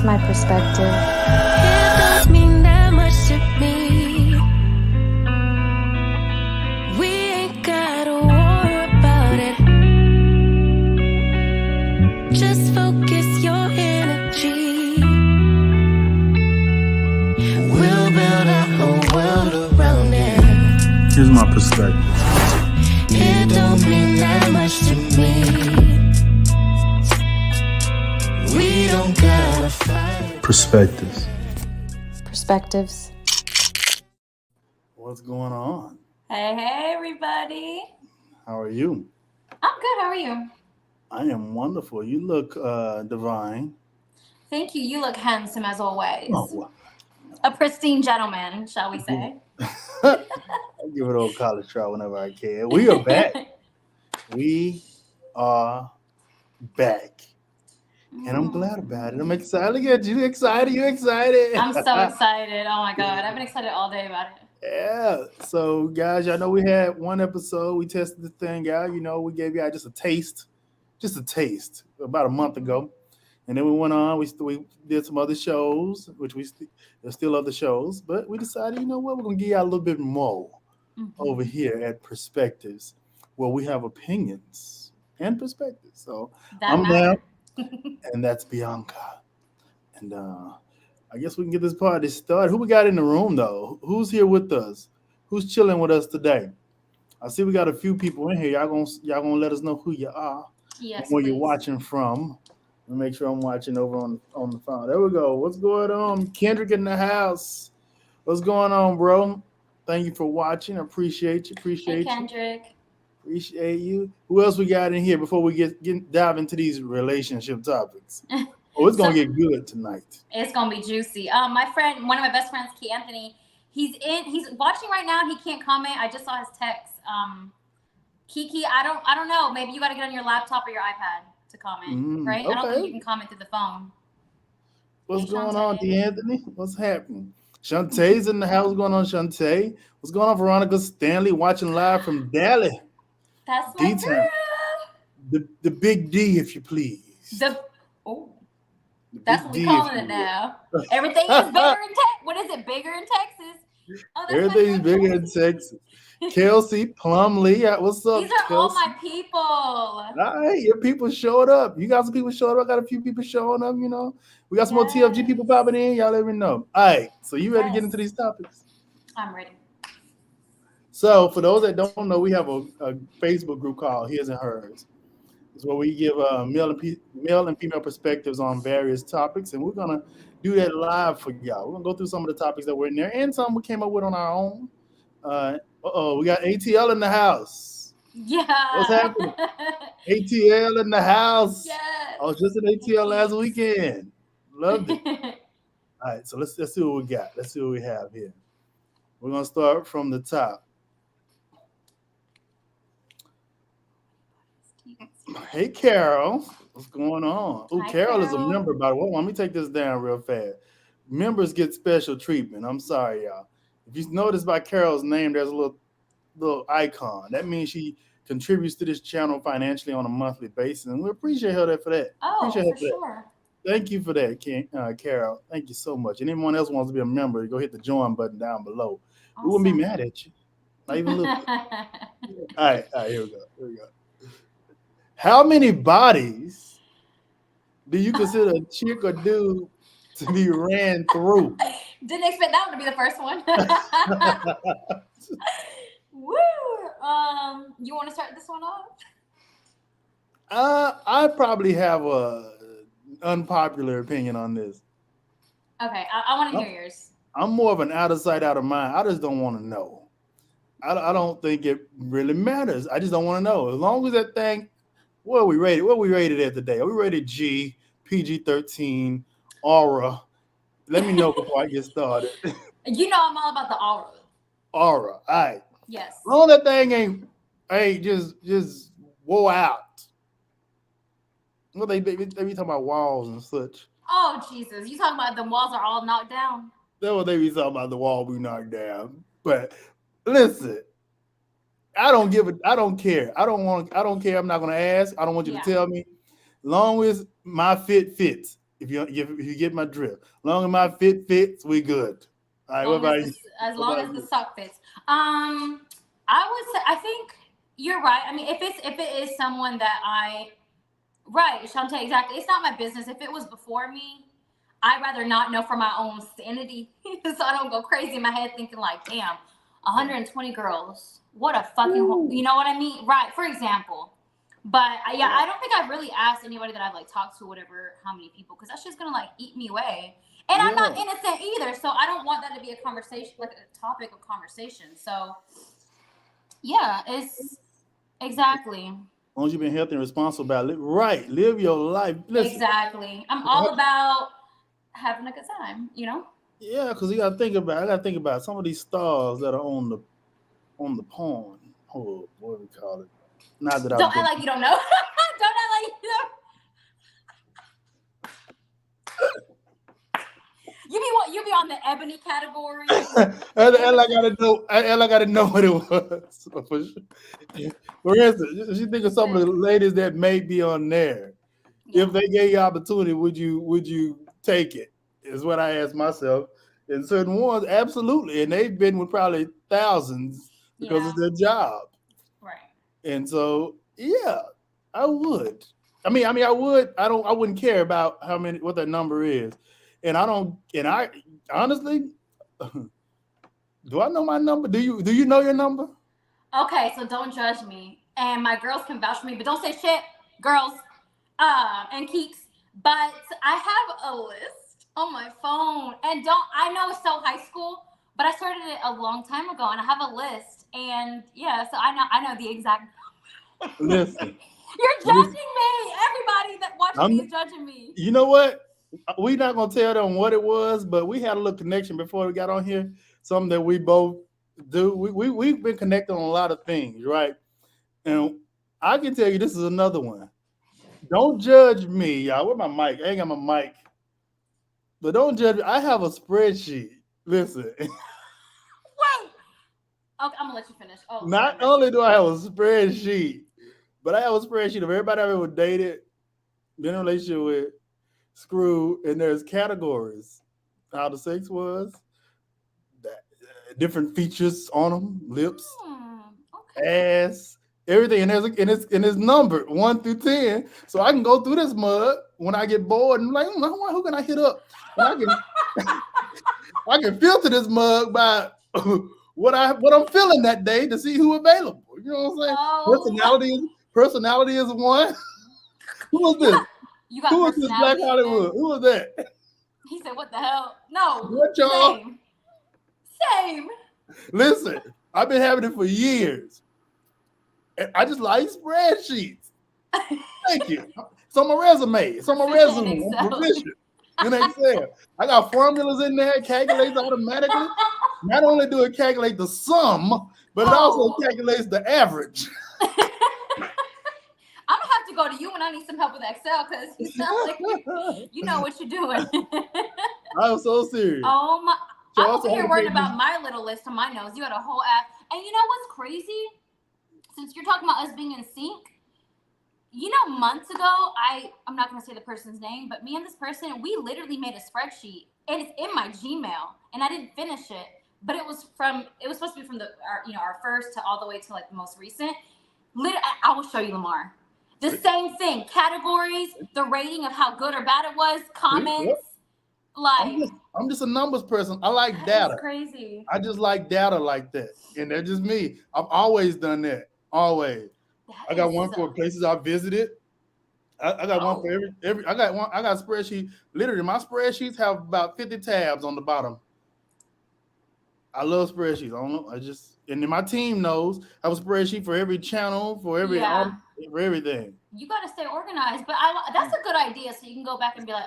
Here's my perspective. It don't mean that much to me. We ain't gotta worry about it. Just focus your energy. We'll build a whole world around it. Here's my perspective. It don't mean that much to me. We don't gotta fight. Perspectives. Perspectives. What's going on? Hey, everybody. How are you? I'm good. How are you? I am wonderful. You look divine. Thank you. You look handsome as always. Oh, A pristine gentleman, shall we say? I give it old college try whenever I can. We are back. We are back. And I'm glad about it. I'm excited. Look at you. Excited? You excited? I'm so excited. Oh my God. I've been excited all day about it. Yeah. So, guys, y'all know we had one episode. We tested the thing out. You know, we gave y'all just a taste about a month ago. And then we went on. We did some other shows, which there's still other shows. But we decided, you know what? We're going to give y'all a little bit more over here at Perspectives, where we have opinions and perspectives. So, I'm Bam, and that's Bianca. And I guess we can get this party started. Who we got in the room, though? Who's here with us? Who's chilling with us today? I see we got a few people in here. Y'all gonna let us know who you are, yes, and where you're watching from. Let me make sure I'm watching over on the phone. There we go. What's going on? Kendrick in the house. What's going on, bro? Thank you for watching. I appreciate you. Hey, Kendrick. Appreciate you. Who else we got in here before we dive into these relationship topics? Oh, it's gonna get good tonight. It's gonna be juicy. My friend, one of my best friends, Key Anthony, he's watching right now. He can't comment. I just saw his text. Kiki, I don't know. Maybe you got to get on your laptop or your iPad to comment, right? Okay. I don't think you can comment through the phone. What's going on, D'Anthony? What's happening? Shantae's in the house. What's going on, Shantae? What's going on, Veronica Stanley, watching live from Dallas? That's my girl. The big D, if you please. That's what we're calling it now. Everything is bigger in Texas. What is it? Bigger in Texas? Oh, everything's bigger in Texas. Kelsey Plumley, what's up? These are Kelsey? All my people. All right, your people showed up. You got some people showed up. I got a few people showing up. You know, we got some more TFG people popping in. Y'all let me know. All right, so you ready to get into these topics? I'm ready. So for those that don't know, we have a Facebook group called His and Hers. It's where we give male and female perspectives on various topics, and we're gonna do that live for y'all. We're gonna go through some of the topics that were in there and some we came up with on our own. We got ATL in the house. Yeah. What's happening? ATL in the house. Yes. I was just in ATL last weekend. Loved it. All right, so let's see what we got. Let's see what we have here. We're gonna start from the top. Hey, Carol. What's going on? Oh, Carol is a member, by the way. Let me take this down real fast. Members get special treatment. I'm sorry, y'all. If you notice by Carol's name, there's a little icon. That means she contributes to this channel financially on a monthly basis, and we appreciate her for that. Oh, for sure. Thank you for that, Carol. Thank you so much. And anyone else wants to be a member, go hit the join button down below. Awesome. We wouldn't be mad at you. Not even a little bit. All right, here we go. How many bodies do you consider a chick or dude to be ran through? Didn't expect that one to be the first one. Woo! You want to start this one off? I probably have a unpopular opinion on this. Okay, I want to hear yours. I'm more of an out of sight, out of mind. I just don't want to know. I don't think it really matters. I just don't want to know. As long as that thing, what are we rated? What are we rated at today? Are we rated G, PG-13, Aura? Let me know before I get started. You know I'm all about the aura. Aura, all right. Yes. As long as that thing ain't just wore out. Well, they be talking about walls and such. Oh, Jesus. You talking about the walls are all knocked down? That's what they be talking about, the wall be knocked down. But listen, I don't care. I don't care. I'm not gonna ask. I don't want you to tell me. Long as my fit fits. If you get my drift, long as my fit fits, we good. All right, what Long about as you? as What long about as the you? sock fits. I would say I think you're right. I mean, if it is someone that I right, Shantae, exactly. It's not my business. If it was before me, I'd rather not know for my own sanity, so I don't go crazy in my head thinking like, damn, Yeah. 120 girls. What a fucking, Ooh. you know what I mean? Right. For example. But yeah, Yeah. I don't think I've really asked anybody that I've like talked to, whatever, how many people, because that's just gonna like eat me away. And I'm Yeah. not innocent either, so I don't want that to be a conversation, like a topic of conversation. So yeah, it's exactly, As long as you've been healthy and responsible about it, right? Live your life. Listen, exactly. I'm all about having a good time, you know? yeah, because you got to think about. I got to think about some of these stars that are on the pawn. Oh, what do we call it? Not that Don't I've act been. like you don't know. Don't act like you don't. You be on the ebony category. I gotta know. I gotta know what it was. For sure. For instance, you think of some of the ladies that may be on there. Yeah. If they gave you opportunity, would you take it? Is what I ask myself. And certain ones, absolutely, and they've been with probably thousands because Yeah. it's their job. Right. And so, yeah, I would. I would. I wouldn't care about what that number is, and I don't. And I honestly, do I know my number? Do you know your number? Okay, so don't judge me. And my girls can vouch for me, but don't say shit, girls, and keeks. But I have a list on my phone, and don't I know it's so high school, but I started it a long time ago, and I have a list, and yeah, so I know the exact. Listen, You're listen. judging me. Everybody that watching me I'm. is judging me. You know what? We're not gonna tell them what it was, but we had a little connection before we got on here. Something that we both do. We've been connected on a lot of things, right? And I can tell you this is another one. Don't judge me, y'all. Where my mic? I ain't got my mic. But don't judge me. I have a spreadsheet. Listen, Wait. Okay, I'm gonna let you finish. Oh Lord, have not mercy. only do I have a spreadsheet, but I have a spreadsheet of everybody I've ever dated, been in a relationship with, screwed, and there's categories. How the sex was, that, different features on them, lips, Okay. ass, everything, and it's numbered 1 through 10, so I can go through this mud when I get bored and I'm like, who can I hit up? And I can filter this mug by what I'm feeling that day to see who available. You know what I'm saying? Oh, Personality is one. Who was you this? got you got Who was this Black personality, Hollywood? and Who was that? he said, "What the hell?" No, What y'all? same. Listen, I've been having it for years. And I just like spreadsheets. Thank you. It's on my resume. It's on my Proficient in resume. I'm Excel. proficient in Excel. I got formulas in there, calculates automatically. Not only do it calculate the sum, but it also Oh. calculates the average. I'm gonna have to go to you when I need some help with Excel because you sound like you know what you're doing. I'm so serious. Oh my! So I'm also over here other worried pages. about my little list on my nose. You had a whole app, and you know what's crazy? Since you're talking about us being in sync, months ago, I'm not gonna say the person's name, but me and this person, we literally made a spreadsheet, and it's in my Gmail, and I didn't finish it, but it was supposed to be from our first to all the way to like the most recent. I will show you, Lamar. The same thing, categories, the rating of how good or bad it was, comments, like I'm just a numbers person. I like that data. is crazy. I just like data like that. And that's just me. I've always done that. Always. I got one for places I visited. I got one for every I got a spreadsheet. Literally, my spreadsheets have about 50 tabs on the bottom. I love spreadsheets. I don't know. And then my team knows I have a spreadsheet for every channel, for for everything. You got to stay organized, but that's a good idea. So you can go back and be like,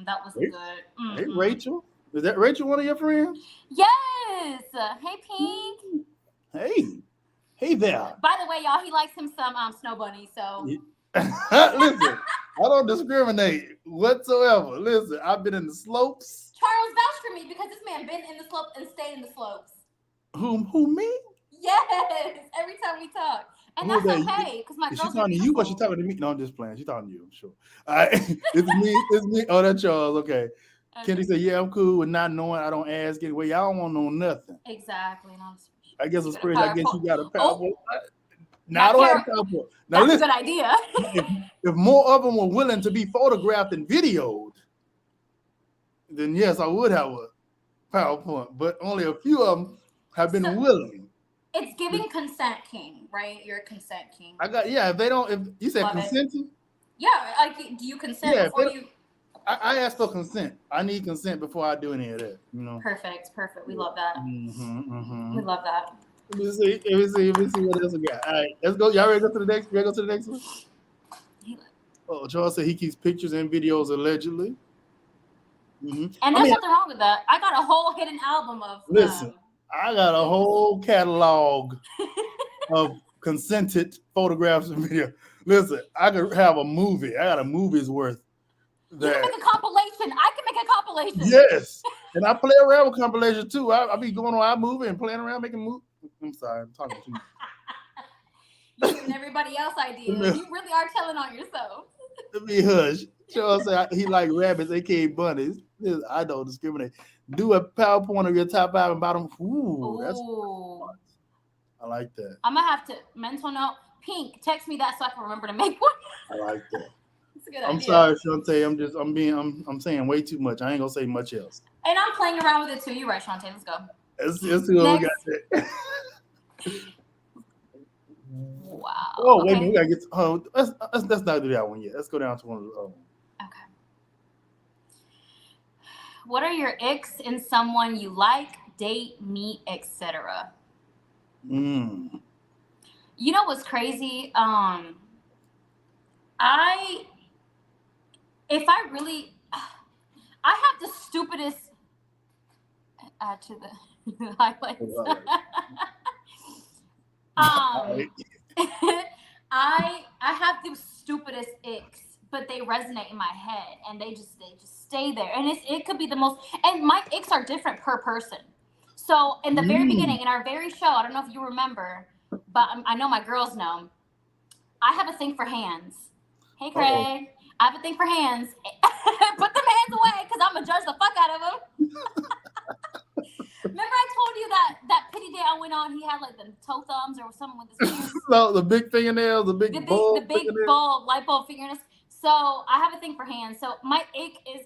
that was good. Hey, Rachel, is that Rachel one of your friends? Yes. Hey, Pink. Hey there. By the way, y'all, he likes him some Snow Bunny. So Listen, I don't discriminate whatsoever. Listen, I've been in the slopes. Charles, vouch for me because this man been in the slopes and stayed in the slopes. Who me? Yes, every time we talk. And Who that's is that? okay, because my Is girls she are talking to you or she beautiful. talking to me? No, I'm just playing. She's talking to you, I'm sure. All right. It's me. Oh, that's Charles. Okay. Kendi said, yeah, I'm cool with not knowing. I don't ask anyway. Y'all don't want to know nothing. Exactly. No, I guess it's you got a crazy. I guess you PowerPoint. got a PowerPoint. Oh, Now, I that don't have a Carol, PowerPoint. Now, that's a listen, good idea. if more of them were willing to be photographed and videoed, then yes, I would have a PowerPoint. But only a few of them have been willing. It's giving consent king, right? You're a consent king. If they don't, if you said Love it. consenting, Yeah, like, do you consent yeah, before you? I ask for consent. I need consent before I do any of that. You know. Perfect. We love that. We love that. Let me see what else we got. All right, let's go. Y'all ready to go to the next? Ready to go to the next one? Oh, Charles said he keeps pictures and videos allegedly. And there's nothing wrong with that. I got a whole hidden album of. Listen, I got a whole catalog of consented photographs and videos. Listen, I could have a movie. I got a movie's worth. You can make a compilation. I can make a compilation. Yes, and I play around with compilation too. I be going on iMovie and playing around making movies. I'm sorry, I'm talking to you. You're giving everybody else ideas. You really are telling on yourself. Let me hush. Charles said he like rabbits, aka bunnies. I don't discriminate. Do a PowerPoint of your top 5 and bottom. Ooh. That's I like that. I'm gonna have to mental note. Pink, text me that so I can remember to make one. I like that. It's a good I'm idea. sorry, Shantae. I'm saying way too much. I ain't gonna say much else. And I'm playing around with it too. You're right, Shantae. Let's go. Let's see what we got there. Wow. Oh, wait a minute. We gotta get let's not do that one yet. Let's go down to one of the other ones. Okay. What are your icks in someone you like, date, meet, etc.? You know what's crazy? I have the stupidest add to the highlights. I have the stupidest icks, but they resonate in my head and they just stay there. And it could be the most, and my icks are different per person. So in the very beginning, in our very show, I don't know if you remember, but I know my girls know, I have a thing for hands. Hey, Craig. Uh-oh. I have a thing for hands. Put them hands away because I'm going to judge the fuck out of them. Remember I told you that pity day I went on, he had like the toe thumbs or something with his fingers? No, the big fingernails, the big bulb light bulb fingernails. So I have a thing for hands. So my ick is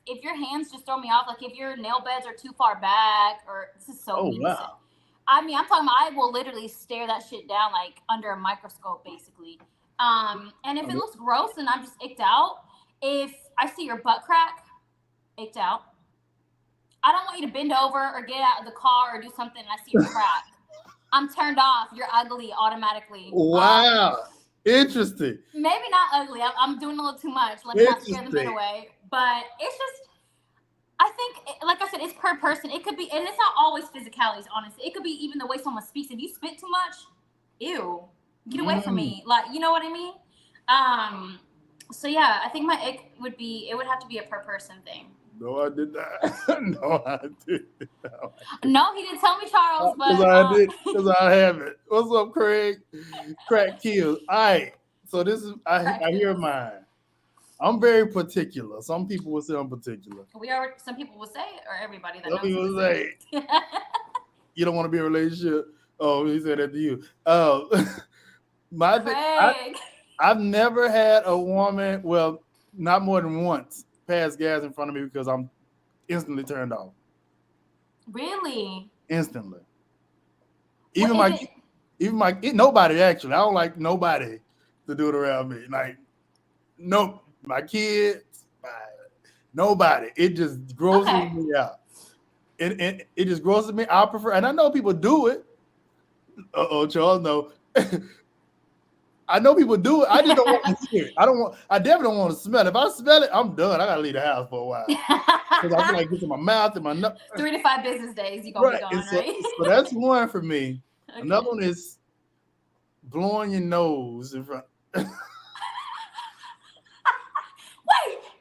if your hands just throw me off, like if your nail beds are too far back, or this is so mean. Wow. I mean, I'm talking about I will literally stare that shit down like under a microscope, basically. And if it looks gross and I'm just icked out, if I see your butt crack, icked out. I don't want you to bend over or get out of the car or do something and I see your crack. I'm turned off. You're ugly automatically. Wow. Interesting. Maybe not ugly. I'm doing a little too much. Let me not scare the men away. But it's just, I think, like I said, it's per person. It could be, and it's not always physicalities, honestly. It could be even the way someone speaks. If you spit too much, ew, get away from me. Like, you know what I mean? So yeah, I think my ick would have to be a per person thing. No, I did not. No, I did not. No, he didn't tell me, Charles. But because I have it. What's up, Craig? Crack kills. All right. So this is I hear mine. I'm very particular. Some people will say I'm particular. Some people will say it, or everybody that some people say you don't want to be in a relationship. Oh, he said that to you. I've never had a woman. Well, not more than once. Pass gas in front of me because I'm instantly turned off. Really? Instantly. Nobody actually. I don't like nobody to do it around me. Like, no, my kids, nobody. It just grosses me out. It just grosses me. I prefer, and I know people do it. Charles, no. I know people do it. I just don't want to hear it. I definitely don't want to smell it. If I smell it, I'm done. I gotta leave the house for a while. Because I feel like it's in my mouth and my nose. 3 to 5 business days, you're gonna be gone, right? So that's one for me. Okay. Another one is blowing your nose in front. Wait,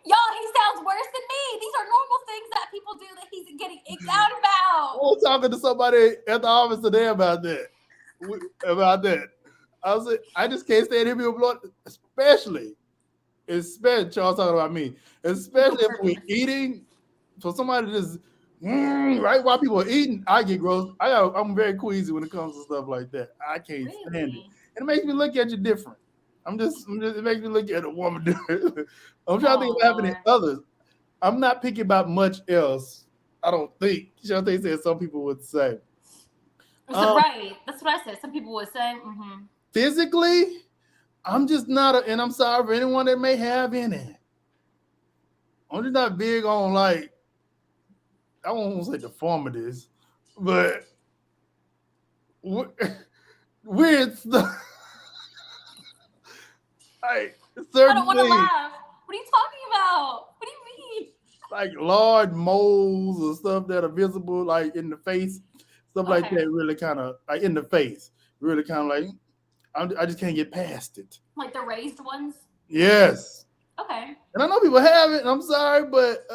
y'all, he sounds worse than me. These are normal things that people do that he's getting icked out about. I was talking to somebody at the office today about that. I just can't stand hearing people blow, especially Charles talking about me, especially if we're eating. For somebody to just right while people are eating, I get gross. I'm very queasy when it comes to stuff like that. I can't stand it, and it makes me look at you different. It makes me look at a woman different. I'm trying to think of what happened to others. I'm not picky about much else. I don't think. Shantae said some people would say. Right. That's what I said. Some people would say. Mm-hmm. Physically, I'm just not, and I'm sorry for anyone that may have any. I'm just not big on like, I won't say deformities, but weird stuff. Like I don't want to laugh. What are you talking about? What do you mean? Like large moles or stuff that are visible, like in the face, stuff like that. Really kind of like in the face. Really kind of like I just can't get past it. Like the raised ones. Yes. Okay. And I know people have it. And I'm sorry, but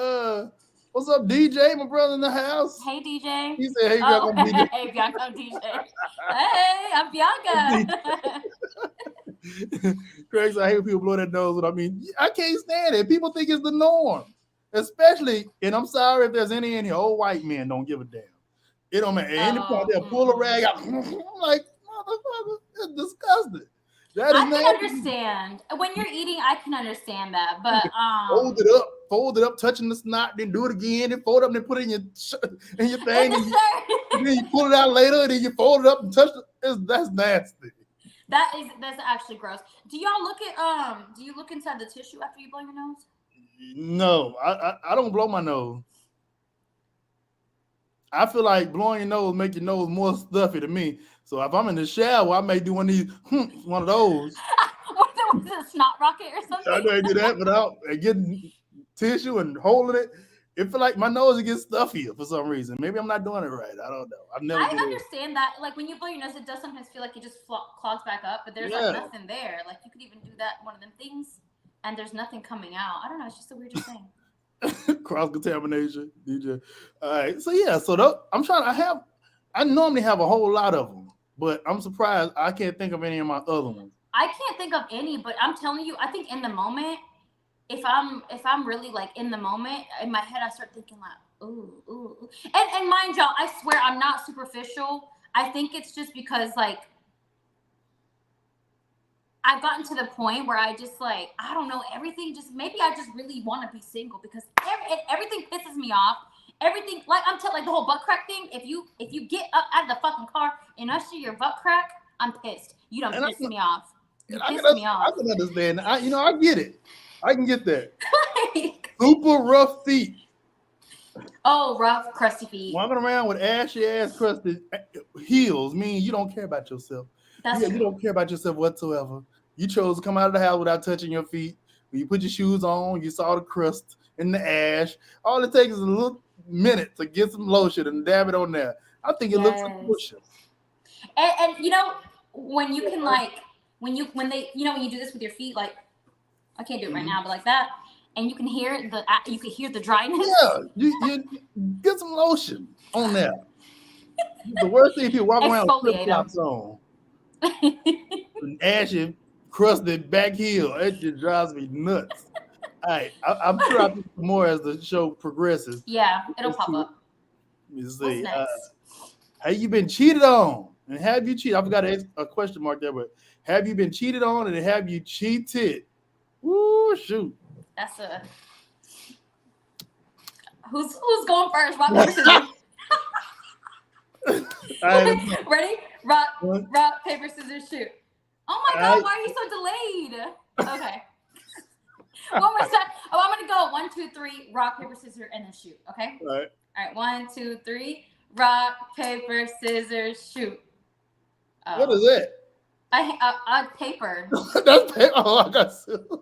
what's up, DJ? My brother in the house. Hey, DJ. He said, "Hey, Bianca, I'm DJ." Hey, Bianca, I'm DJ. Hey, I'm Bianca. Craig said, "I hate when people blow their nose." But I mean, I can't stand it. People think it's the norm, especially. And I'm sorry if there's any in here. Old white men don't give a damn. It don't matter. Any point they'll pull a rag out. I'm like, motherfucker, it's disgusting. That is I can understand when you're eating. I can understand that, but fold it up, touching the snot, then do it again, then fold it up, then put it in your thing, and then you pull it out later, and then you fold it up and touch it. That's nasty. That's actually gross. Do y'all look at do you look inside the tissue after you blow your nose? No, I don't blow my nose. I feel like blowing your nose make your nose more stuffy to me. So if I'm in the shower, I may do one of those. Was it a snot rocket or something? I know do that without getting tissue and holding it. It feel like my nose gets stuffier for some reason. Maybe I'm not doing it right. I don't know. I understand that. Like when you blow your nose, it does sometimes feel like it just clogs back up, but there's like nothing there. Like you could even do that one of them things, and there's nothing coming out. I don't know. It's just a weird thing. Cross contamination, DJ. All right, so yeah, I'm trying. I normally have a whole lot of them, but I'm surprised I can't think of any of my other ones. I can't think of any, but I'm telling you, I think in the moment, if I'm really like in the moment, in my head, I start thinking like, ooh. And mind y'all, I swear I'm not superficial. I think it's just because like I've gotten to the point where I just like, I don't know, everything just, maybe I just really want to be single because everything pisses me off. Everything, like I'm telling, like the whole butt crack thing. If you get up out of the fucking car and I see your butt crack, I'm pissed. You don't piss me off. You piss me off. I can understand. I get it. I can get that. Super rough feet. Oh, rough, crusty feet. Walking around with ashy ass crusty heels mean you don't care about yourself. You don't care about yourself whatsoever. You chose to come out of the house without touching your feet. When you put your shoes on, you saw the crust and the ash. All it takes is a little minute to get some lotion and dab it on there. I think it looks delicious. And you know, when you can like, when you do this with your feet, like I can't do it right now, but like that, and you can hear the dryness. Yeah, you get some lotion on there. The worst thing if you walk around with flip-flops on. An ashy, crusted back heel. It just drives me nuts. All right, I'm sure I'll do more as the show progresses. Yeah, it'll pop up. Let me see. Have you been cheated on? And have you cheated? I forgot to ask a question mark there, but have you been cheated on and have you cheated? Woo, shoot. That's a... Who's going first? Rock, paper, scissors. Ready? Rock, paper, scissors, shoot. Oh my God, why are you so delayed? Okay. One more time. Oh, I'm going to go 1, 2, 3, rock, paper, scissors, and then shoot. Okay? All right. All right. 1, 2, 3, rock, paper, scissors, shoot. What is that? Paper. That's paper. Oh, I got silver.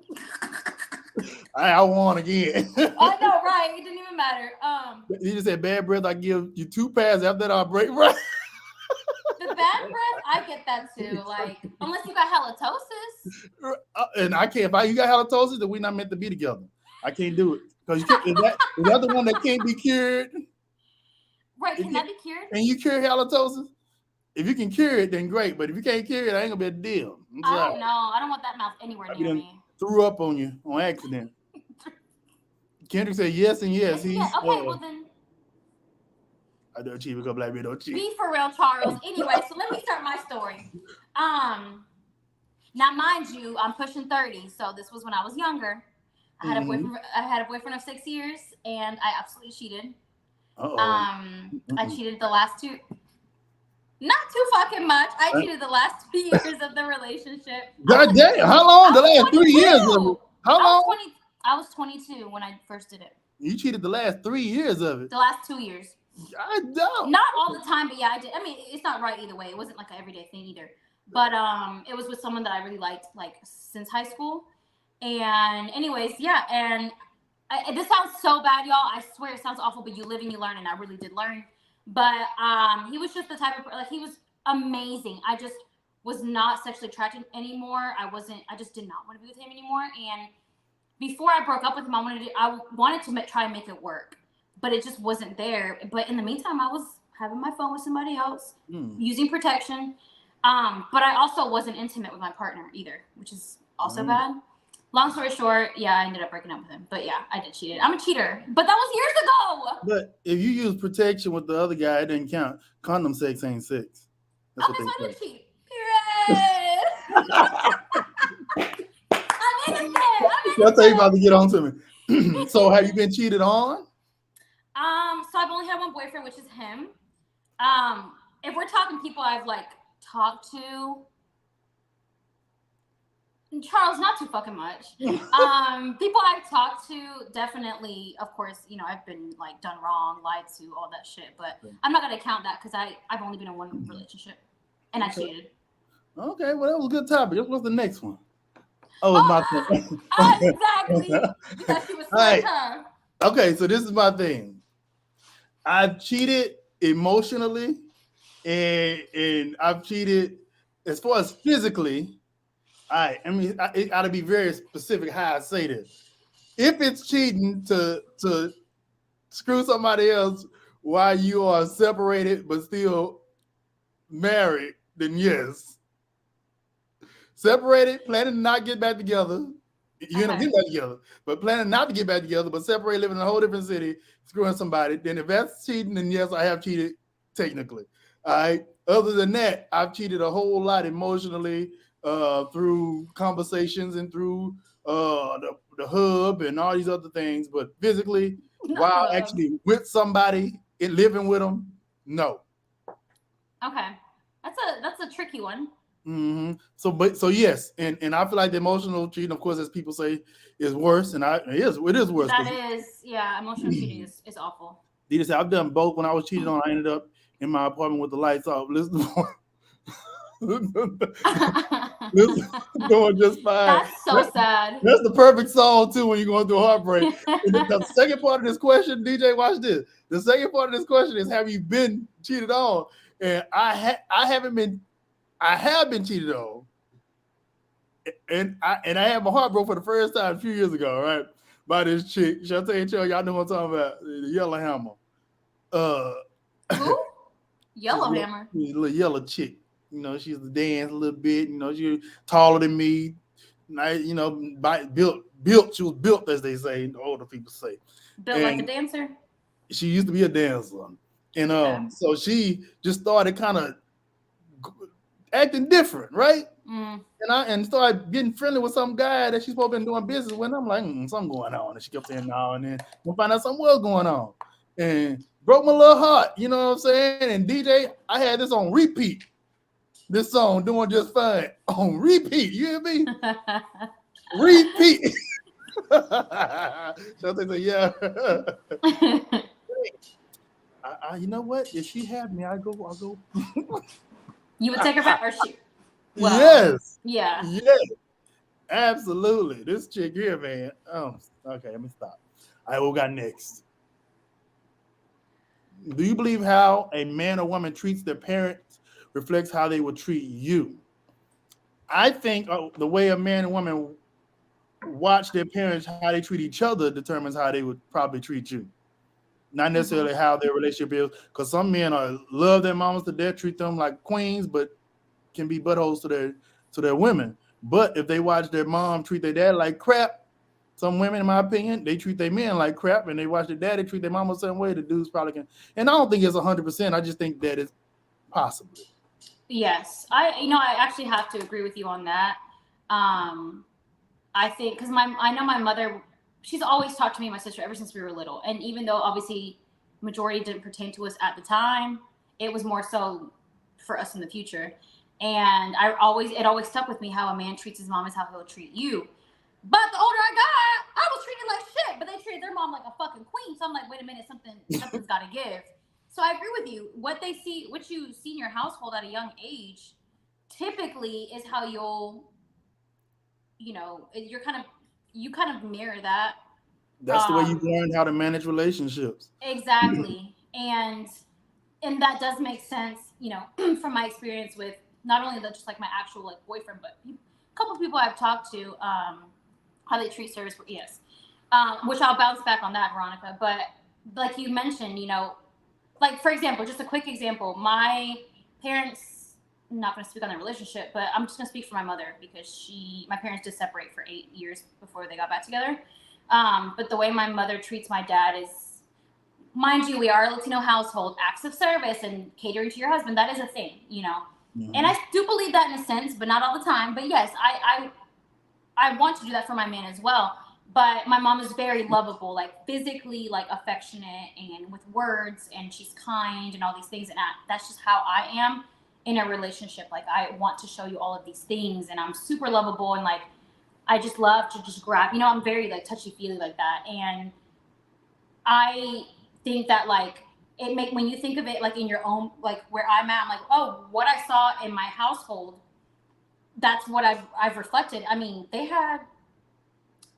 I won again. I know, right? It didn't even matter. You just said bad breath. I give you 2 passes. After that, I'll break. Right. The bad breath, I get that too. Like, unless you got halitosis. And I can't. If you got halitosis, then we're not meant to be together. I can't do it because is that the one that can't be cured? Right? Can that be cured? Can you cure halitosis? if you can cure it, then great. But if you can't cure it, I ain't gonna be a deal. I'm I sorry. don't know. I don't want that mouth anywhere I near done me. threw up on you on accident. Kendrick said yes and yes. He's Yeah. Okay. Well then, I don't cheat because black men don't cheat. be for real, Charles. Anyway, so let me start my story. Now mind you, I'm pushing 30, so this was when I was younger. I had a boyfriend of 6 years, and I absolutely cheated. I cheated the last two. Not too fucking much. I cheated the last 2 years of the relationship. God damn! How long? The last 3 years of it? How long? I was 22 when I first did it. You cheated the last 3 years of it. The last 2 years. I don't. Not all the time, but yeah, I did. I mean, it's not right either way. It wasn't like an everyday thing either. But it was with someone that I really liked, like since high school. And anyways, yeah. And this sounds so bad, y'all. I swear it sounds awful, but you live and you learn, and I really did learn. But he was just the type of like he was amazing. I just was not sexually attracted anymore. I just did not want to be with him anymore. And before I broke up with him, I wanted to try and make it work, but it just wasn't there. But in the meantime, I was having my phone with somebody else, using protection. But I also wasn't intimate with my partner either, which is also bad. Long story short, yeah, I ended up breaking up with him. But yeah, I did cheat. I'm a cheater. But that was years ago. But if you use protection with the other guy, it didn't count. Condom sex ain't sex. That's Okay, what so I they did say. cheat. Period. I'm innocent. That's how you about to get on to me. So have you been cheated on? So I've only had one boyfriend, which is him. If we're talking people I've like talked to, Charles, not too fucking much. People I've talked to, definitely, of course, you know, I've been like done wrong, lied to, all that shit. But I'm not gonna count that because I've only been in one relationship and I cheated. Okay, well that was a good topic. What's the next one? Oh, it's my turn. Exactly. Because she was Right. her. Okay, so this is my thing. I've cheated emotionally, and I've cheated as far as physically. I mean, it got to be very specific how I say this. If it's cheating to screw somebody else while you are separated but still married, then yes. Separated, planning to not get back together. You end up getting back together, but planning not to get back together, but separate, living in a whole different city, screwing somebody. Then if that's cheating, then yes, I have cheated technically. All right. Other than that, I've cheated a whole lot emotionally through conversations and through the hub and all these other things. But physically, while actually with somebody and living with them, no. Okay, that's a tricky one. Mm-hmm. So yes, and I feel like the emotional cheating, of course, as people say, is worse, and it is worse. That is, yeah, emotional cheating is awful. Did say I've done both. When I was cheated on, I ended up in my apartment with the lights off, listening doing just fine. That's so sad. That's the perfect song too when you're going through heartbreak. The second part of this question, DJ, watch this. The second part of this question is, have you been cheated on? And I have been cheated on, and I had my heart broke for the first time a few years ago, right? By this chick. Shantae, y'all know what I'm talking about? The Yellow Hammer. Who? Yellow Hammer. Little yellow chick. You know, she used to dance a little bit. You know, she was taller than me. Nice, you know, built. She was built, as they say. The older people say. Built like a dancer. She used to be a dancer, and so she just started kind of acting different, right? And started getting friendly with some guy that she's supposed to be doing business with. I'm like, something going on. And she kept saying no, and then we'll find out something was going on. And broke my little heart, you know what I'm saying? And DJ, I had this on repeat. This song, Doing Just Fine, on repeat. You hear me? Repeat. So they say, yeah. You know what? If she had me, I'll go. You would take her back or she? Well, yes. Yeah. Yes. Absolutely. This chick here, man. Okay, let me stop. All right, what we got next? Do you believe how a man or woman treats their parents reflects how they will treat you? I think the way a man and woman watch their parents, how they treat each other, determines how they would probably treat you. not necessarily how their relationship is. Because some men love their mamas to death, treat them like queens, but can be buttholes to their women. But if they watch their mom treat their dad like crap, some women, in my opinion, they treat their men like crap, and they watch their daddy treat their mama the same way. The dudes probably can. And I don't think it's 100%. I just think that it's possible. Yes, I actually have to agree with you on that. I think because I know my mother, she's always talked to me and my sister ever since we were little. And even though obviously majority didn't pertain to us at the time, it was more so for us in the future. And it always stuck with me how a man treats his mom is how he'll treat you. But the older I got, I was treated like shit, but they treated their mom like a fucking queen. So I'm like, wait a minute, something's got to give. So I agree with you. What you see in your household at a young age, typically is how you kind of mirror that. That's the way you learn how to manage relationships. Exactly. And that does make sense, from my experience with not only just like my actual like boyfriend, but a couple of people I've talked to, how they treat service. Yes. Which I'll bounce back on that, Veronica. But like you mentioned, like for example, just a quick example, my parents, I'm not going to speak on their relationship, but I'm just going to speak for my mother because my parents did separate for 8 years before they got back together. But the way my mother treats my dad is, mind you, we are a Latino household, acts of service and catering to your husband. That is a thing, Mm-hmm. And I do believe that in a sense, but not all the time. But yes, I want to do that for my man as well. But my mom is very lovable, like physically, like affectionate and with words, and she's kind and all these things. And that's just how I am in a relationship. Like I want to show you all of these things, and I'm super lovable, and like I just love to just grab. I'm very like touchy-feely like that, and I think that like when you think of it like in your own, like where I'm at, I'm like, oh, what I saw in my household, that's what I've reflected. I mean, they had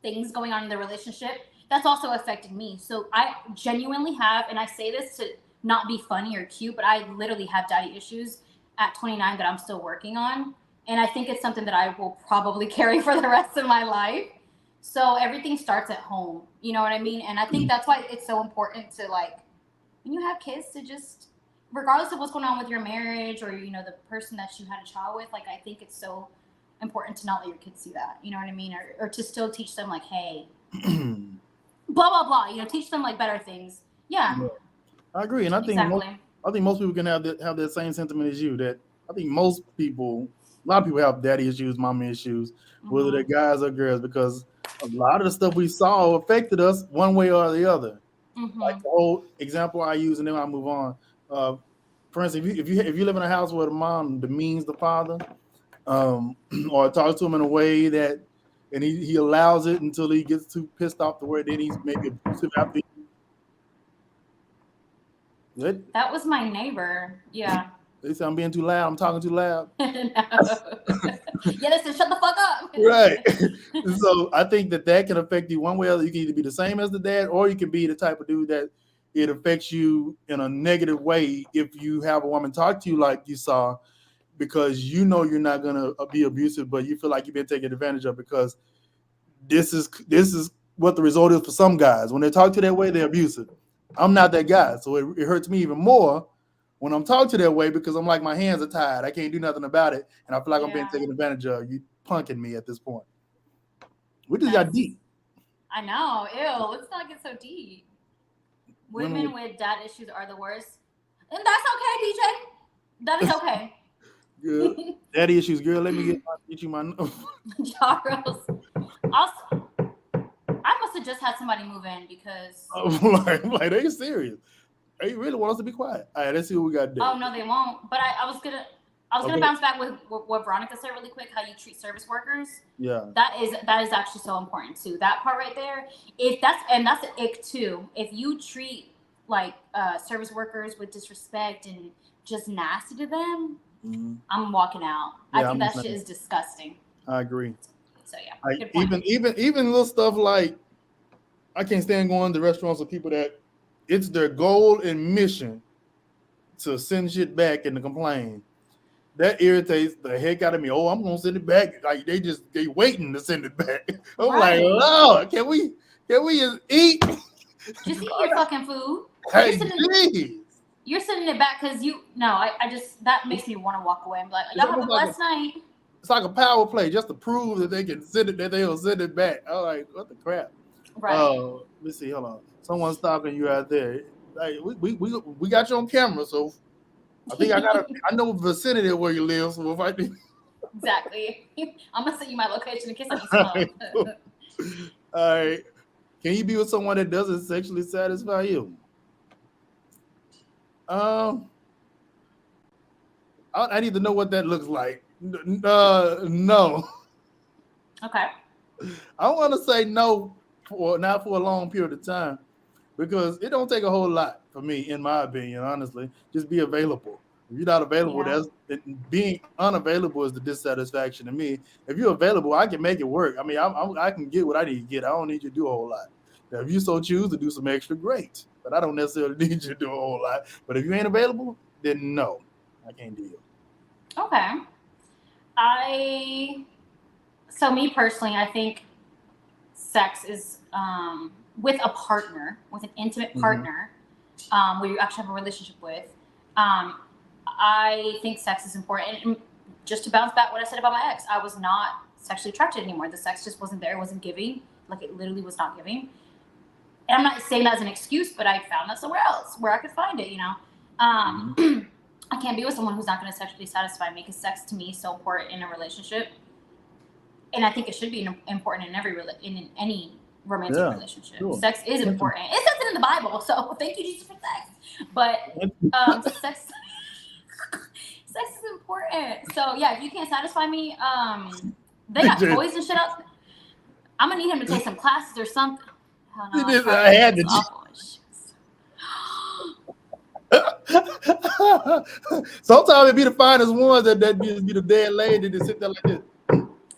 things going on in their relationship that's also affected me. So I genuinely have, and I say this to not be funny or cute, but I literally have daddy issues at 29 that I'm still working on. And I think it's something that I will probably carry for the rest of my life. So everything starts at home. You know what I mean? And I think that's why it's so important to like, when you have kids, to just, regardless of what's going on with your marriage or, the person that you had a child with, like, I think it's so important to not let your kids see that. You know what I mean? Or to still teach them like, hey, blah, blah, blah, teach them like better things. Yeah. I agree. And I think most people can have that same sentiment as you, that I think a lot of people have daddy issues, mama issues, whether they're guys or girls, because a lot of the stuff we saw affected us one way or the other. Like the whole example I use, and then I move on. For instance, if you live in a house where the mom demeans the father, or talks to him in a way that, and he allows it until he gets too pissed off to where then he's maybe abusive after. Good. That was my neighbor. Yeah. They say I'm being too loud. I'm talking too loud. No. Yeah, listen, shut the fuck up. Right. So I think that can affect you one way or the other. You can either be the same as the dad, or you can be the type of dude that it affects you in a negative way if you have a woman talk to you like you saw, because you're not gonna be abusive, but you feel like you've been taken advantage of, because this is what the result is for some guys. When they talk to you that way, they're abusive. I'm not that guy, so it hurts me even more when I'm talked to that way, because I'm like, my hands are tied. I can't do nothing about it. And I feel like I'm being taken advantage of. You punking me at this point. We just got deep. I know. Ew, let's not get so deep. Women with dad issues are the worst. And that's okay, DJ. That is okay. Good. Daddy issues, girl. Let me get you my number. Charles. Also, I must have just had somebody move in because like they serious. They really want us to be quiet. All right, let's see what we got to do. Oh no, they won't. But I was gonna bounce back with what Veronica said really quick. How you treat service workers. Yeah. That is actually so important too. That part right there. That's an ick too. If you treat like service workers with disrespect and just nasty to them, I'm walking out. Yeah, I think that shit is disgusting. I agree. So yeah. Even little stuff like, I can't stand going to restaurants with people that it's their goal and mission to send shit back and to complain. That irritates the heck out of me. Oh, I'm gonna send it back. Like they waiting to send it back. I'm like, Lord, can we just eat? Just eat your fucking food. Hey, sitting, jeez. you're sitting it back because I just that makes me want to walk away and be like, y'all have a blessed night. It's like a power play just to prove that they can send it, that they'll send it back. I'm like, what the crap? Right. Let's see. Hold on. Someone's stalking you out there. Like, we got you on camera, so I think I know the vicinity of where you live. So if I do. Exactly. I'm gonna send you my location in case I need some help. All right. Can you be with someone that doesn't sexually satisfy you? I need to know what that looks like. No. Okay. I want to say no, not for a long period of time, because it don't take a whole lot for me, in my opinion. Honestly, just be available. If you're not available, being unavailable is the dissatisfaction to me. If you're available, I can make it work. I mean, I can get what I need to get. I don't need you to do a whole lot. Now, if you so choose to do some extra, great. But I don't necessarily need you to do a whole lot. But if you ain't available, then no, I can't do it. Okay. So me personally, I think sex is with a partner, with an intimate partner, where you actually have a relationship with. I think sex is important. And just to bounce back what I said about my ex, I was not sexually attracted anymore. The sex just wasn't there. It wasn't giving. Like, it literally was not giving. And I'm not saying that as an excuse, but I found that somewhere else where I could find it, I can't be with someone who's not going to sexually satisfy me, because sex to me is so important in a relationship. And I think it should be important in any romantic relationship. Sure. Sex is important. It says it in the Bible, so thank you, Jesus, for sex. But sex is important. So yeah, if you can't satisfy me, they got toys and shit out. I'm gonna need him to take some classes or something. Oh, no, I had to. Sometimes it be the finest ones that be the dead lady that sit there like this.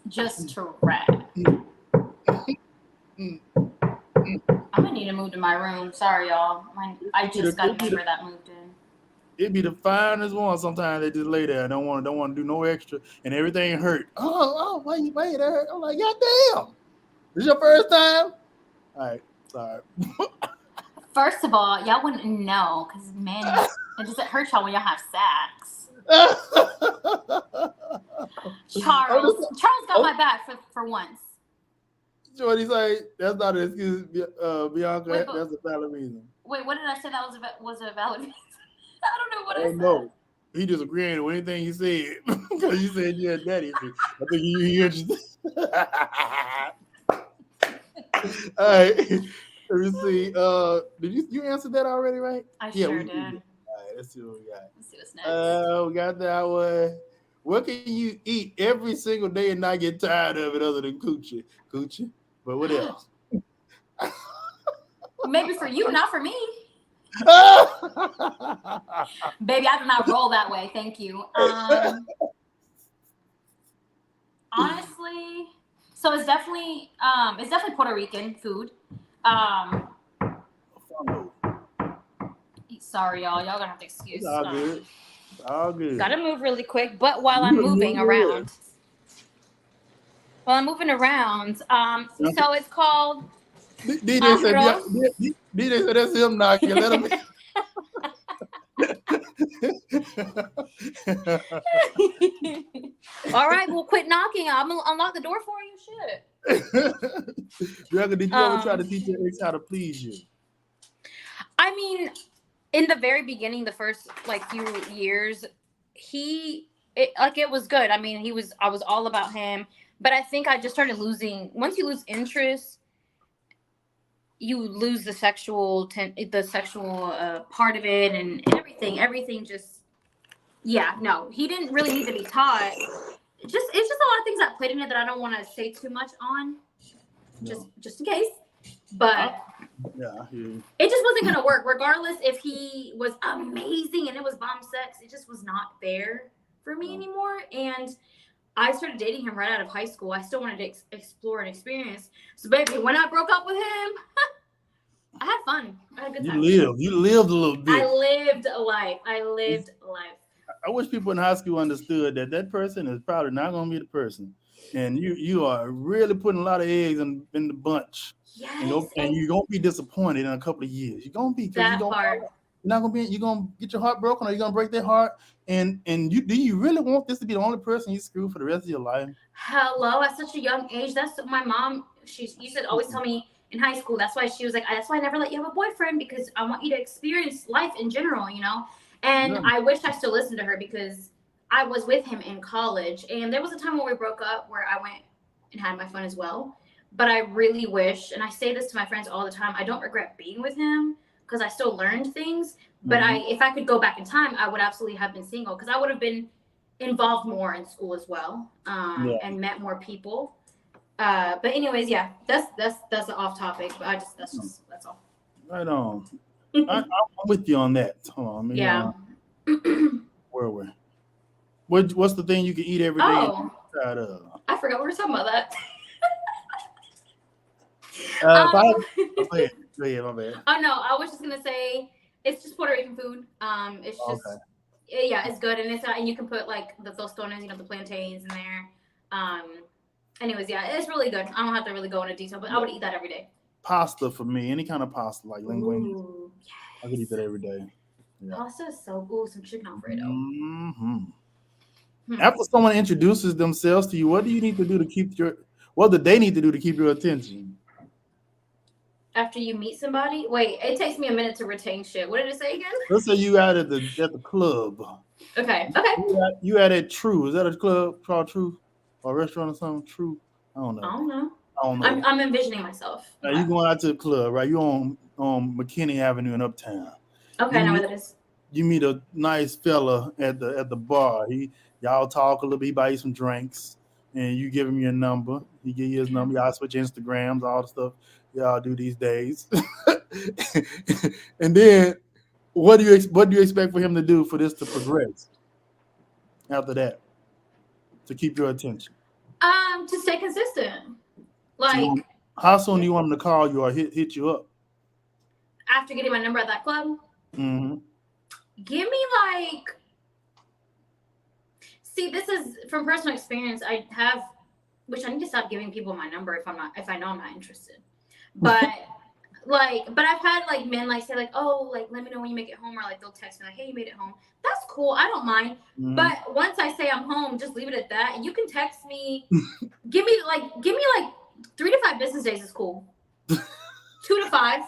Just to rat. I'm gonna need to move to my room. Sorry, y'all. I just got a neighbor that moved in. It be the finest one. Sometimes they just lay there and don't want to do no extra, and everything hurt. Why you wait there? I'm like, God damn. This your first time? All right, sorry. First of all, y'all wouldn't know, because men, it doesn't hurt y'all when y'all have sex. Charles got my back for once. Jordy's like, that's not an excuse, Bianca. That's a valid reason. Wait, what did I say that was a valid reason? I don't know what I said. No, he just agreeing with anything you said, because you said you had daddy. I think you interested. All right. Let me see. Did you answer that already, right? I sure did. All right, let's see what we got. Let's see what's next. We got that one. What can you eat every single day and not get tired of it, other than coochie? Coochie? But what else? Maybe for you, not for me. Baby, I do not roll that way. Thank you. Honestly, so it's definitely Puerto Rican food. Sorry, y'all. Y'all gonna have to excuse. All good. All good. Gotta move really quick, but while I'm moving around. So it's called. DJ said that's him knocking. Let him. All right, well, quit knocking. I'm gonna unlock the door for you. Shit. Bianca, did you ever try to teach your ex how to please you? I mean, in the very beginning, the first few years, it was good. I mean, I was all about him, but I think I just started losing. Once you lose interest, you lose the sexual part of it and everything. Everything just, yeah. No, he didn't really need to be taught. It's just a lot of things that played in it that I don't want to say too much on, just in case. But it just wasn't gonna work. Regardless if he was amazing and it was bomb sex, it just was not there for me anymore. And I started dating him right out of high school. I still wanted to explore and experience. So, baby, when I broke up with him, I had fun. I had a good time. You lived a little bit. I lived a life. I wish people in high school understood that person is probably not going to be the person. and you are really putting a lot of eggs in the bunch. Yes, And you're gonna be disappointed in a couple of years. You're gonna be because that part. you're not gonna be. You're gonna get your heart broken, or you're gonna break their heart. And do you really want this to be the only person you screw for the rest of your life? Hello, at such a young age. That's my mom. She used to always tell me in high school. That's why she was like, that's why I never let you have a boyfriend, because I want you to experience life in general, you know. And I wish I still listened to her, because I was with him in college, and there was a time when we broke up where I went and had my fun as well. But I really wish, and I say this to my friends all the time, I don't regret being with him because I still learned things. But if I could go back in time, I would absolutely have been single, because I would have been involved more in school as well, and met more people. But anyways, yeah, that's off topic. But that's all. Right on. I'm with you on that. Hold on, Yeah. Where were we? What's the thing you can eat every day? I forgot we were talking about that. Go ahead, my bad. Oh no, I was just gonna say it's just Puerto Rican food. It's just yeah, it's good, and and you can put like the tostones, the plantains in there. Anyways, yeah, it's really good. I don't have to really go into detail, but I would eat that every day. Pasta for me, any kind of pasta like linguine. Ooh, yes. I could eat that every day. Yeah. Pasta is so good. Some chicken Alfredo. After someone introduces themselves to you, what do you need to do to keep what do they need to do to keep your attention? After you meet somebody, wait, it takes me a minute to retain shit. What did it say again? Let's say you out at the club. Okay. You at True. Is that a club called True? Or a restaurant or something? True? I don't know. I'm envisioning myself. Now you going out to the club, right? You on McKinney Avenue in Uptown. Okay, I know where that is. You meet a nice fella at the bar. Y'all talk a little bit, he buy you some drinks, and you give him your number. He give you his number. Y'all switch Instagrams, all the stuff y'all do these days. And then what do you expect for him to do for this to progress after that? To keep your attention? To stay consistent. Like, how soon do you want him to call you or hit you up? After getting my number at that club? Mm-hmm. Give me like, see, this is from personal experience. Which I need to stop giving people my number if I know I'm not interested. But but I've had like men like say like, oh, like let me know when you make it home, or like they'll text me like, hey, you made it home. That's cool. I don't mind. Mm-hmm. But once I say I'm home, just leave it at that. And you can text me. give me like 3 to 5 business days is cool. 2 to 5.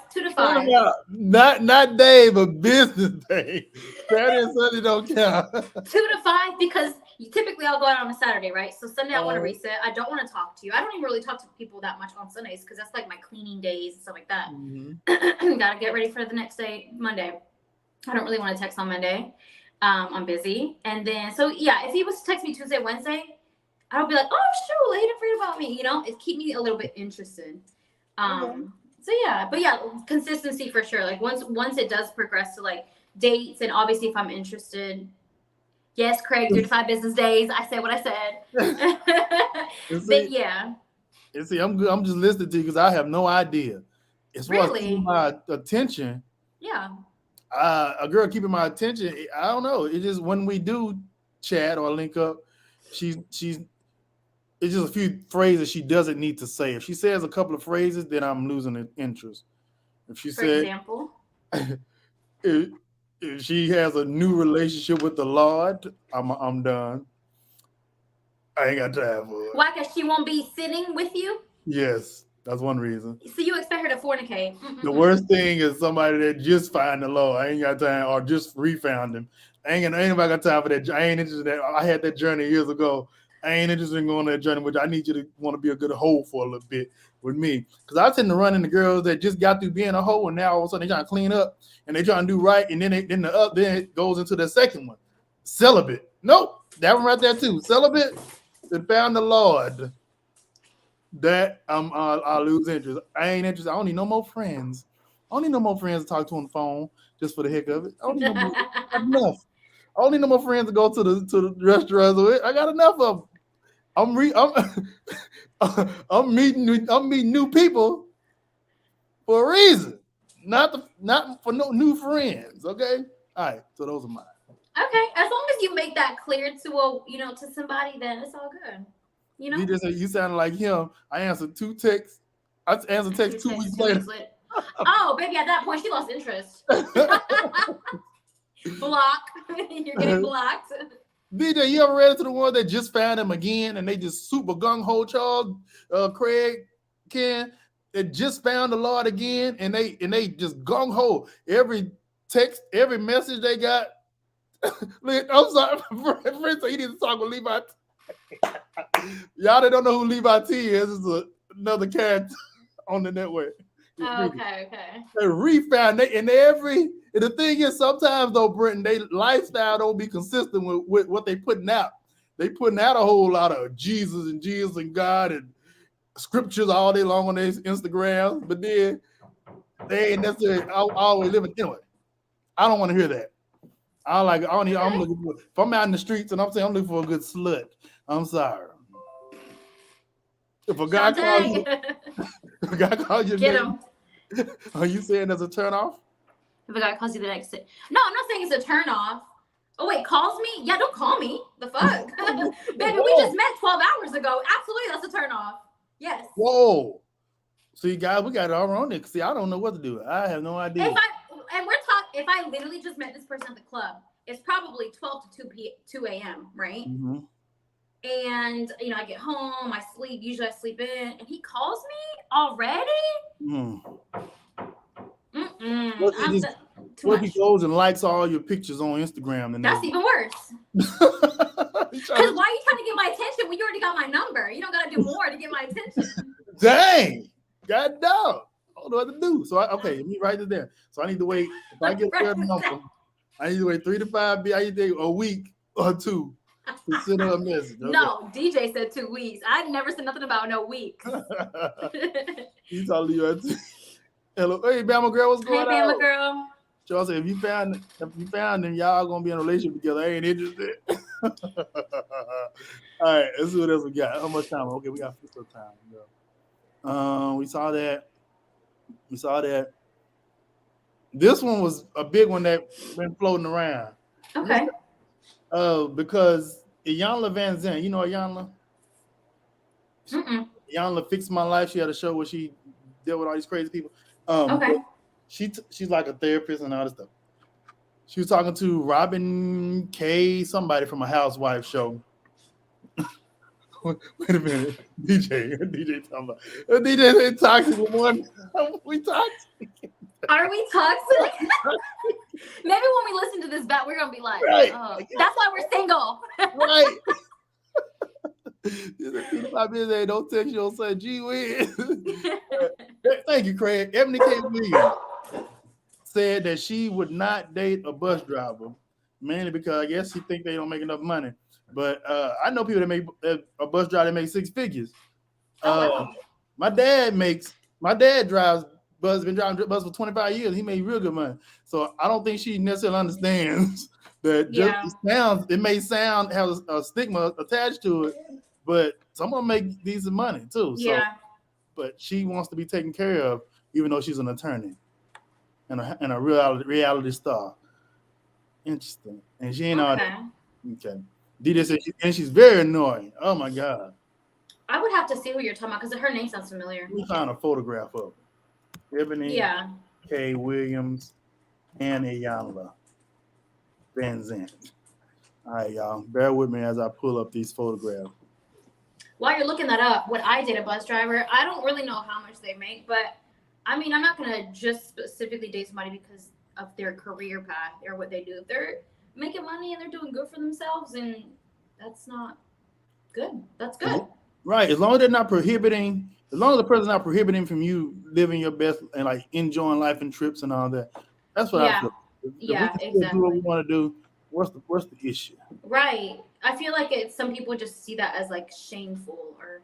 Not day, but business day. Saturday and Sunday don't count. 2 to 5, because typically I'll go out on a Saturday, right? So Sunday I want to reset. I don't want to talk to you. I don't even really talk to people that much on Sundays, because that's like my cleaning days and stuff like that. Mm-hmm. Gotta get ready for the next day, Monday. I don't really want to text on Monday. I'm busy. And then, so yeah, if he was to text me Tuesday, Wednesday, I'll be like, oh, shoot, he didn't forget about me. It keep me a little bit interested. So yeah, but yeah, consistency for sure. Like once it does progress to like dates, and obviously if I'm interested, yes, Craig, 3 to 5 business days. I said what I said. But yeah. You see, I'm good. I'm just listening to you because I have no idea. As far as my attention. Yeah. A girl keeping my attention, I don't know. It's just when we do chat or link up, she's it's just a few phrases she doesn't need to say. If she says a couple of phrases, then I'm losing interest. If she For example, if she has a new relationship with the Lord, I'm done. I ain't got time for it. Why? Because she won't be sitting with you? Yes, that's one reason. So you expect her to fornicate? The worst thing is somebody that just find the Lord. I ain't got time, or just refound him. Ain't nobody got time for that. I ain't interested in that. I had that journey years ago. I ain't interested in going on that journey, but I need you to want to be a good hoe for a little bit with me. Because I tend to run into girls that just got through being a hoe, and now all of a sudden they trying to clean up and they trying to do right, and then it goes into the second one. Celibate. Nope. That one right there too. Celibate. That found the Lord. That I'll lose interest. I ain't interested. I don't need no more friends. I don't need no more friends to talk to on the phone just for the heck of it. I don't need no more. Enough. I don't need no more friends to go to the restaurants with. I got enough of them. I'm meeting new people for a reason, not for no new friends. Okay, all right. So those are mine. Okay, as long as you make that clear to to somebody, then it's all good. You know, He just said you sounded like him. I answered 2 texts. I answered text 2 weeks later. Oh, baby, at that point she lost interest. Block. You're getting blocked. DJ, you ever read into the one that just found him again and they just super gung-ho Charles, Craig, Ken, that just found the Lord again and they just gung-ho every text, every message they got. I'm sorry, friend, so he need to talk with Levi. Y'all that don't know who Levi T is another character on the network. Okay. They refound they and the thing is sometimes though, Brenton, they lifestyle don't be consistent with what they putting out. They putting out a whole lot of Jesus and God and scriptures all day long on their Instagram, but then they ain't necessarily always living anyway. I don't want to hear that. I'm looking for, if I'm out in the streets and I'm saying I'm looking for a good slut, I'm sorry. If a guy calls you, get him. Are you saying there's a turn off? If a guy calls you the next day. No, I'm not saying it's a turn off. Oh wait, calls me? Yeah, don't call me. The fuck? Baby, we just met 12 hours ago. Absolutely, that's a turn off. Yes. Whoa. See, guys, we got it all wrong there. See, I don't know what to do. I have no idea. If I literally just met this person at the club, it's probably 12 to 2 a.m., right? Mm-hmm. And I get home, I sleep. Usually I sleep in, and he calls me already. What if he goes and likes all your pictures on Instagram? And that's even worse. Because why are you trying to get my attention when you already got my number? You don't got to do more to get my attention. Dang, God dog. I don't know what to do. So let me write it there. So I need to wait. If I get their number, I need to wait 3 to 5 days. I need to wait a week or 2 to send her a message. Okay? No, DJ said 2 weeks. I never said nothing about no weeks. He's talking to you. Hello, hey Bama girl, what's going on? Hey Bama girl. Charles said, if you found them, y'all gonna be in a relationship together. I ain't interested. All right, let's see what else we got. How much time? Okay, we got 50 time. We saw that. This one was a big one that been floating around. Okay. Because Iyanla Vanzant, you know Iyanla? Iyanla Fixed My Life. She had a show where she dealt with all these crazy people. Okay. She's like a therapist and all this stuff. She was talking to Robin K, somebody from a housewife show. Wait a minute, DJ talking about DJ ain't toxic one. We toxic. Are we toxic? Maybe when we listen to this back, we're gonna be like, right. Oh, that's why we're single. Right. Don't text you on say, gee whiz. Thank you, Craig. Ebony K. Williams said that she would not date a bus driver, mainly because I guess she think they don't make enough money. But I know people that make a bus driver that makes 6 figures. My dad drives bus, been driving bus for 25 years. He made real good money. So I don't think she necessarily understands that it may have a stigma attached to it, but someone make decent money too. So, but she wants to be taken care of, even though she's an attorney and a reality star. Interesting. And she ain't all that. Okay. DJ said she's very annoying. Oh my God. I would have to see who you're talking about because her name sounds familiar. We found a photograph of her. Ebony K. Williams and Iyanla Vanzant. All right, y'all. Bear with me as I pull up these photographs. While you're looking that up, when I date a bus driver, I don't really know how much they make, but I mean, I'm not going to just specifically date somebody because of their career path or what they do. If they're making money and they're doing good for themselves, and that's not good. That's good. Right. As long as they're not prohibiting, as long as the person's not prohibiting from you living your best and like enjoying life and trips and all that. That's what I feel. If we can exactly. do what we want to do, what's the issue? Right. I feel like some people just see that as like shameful or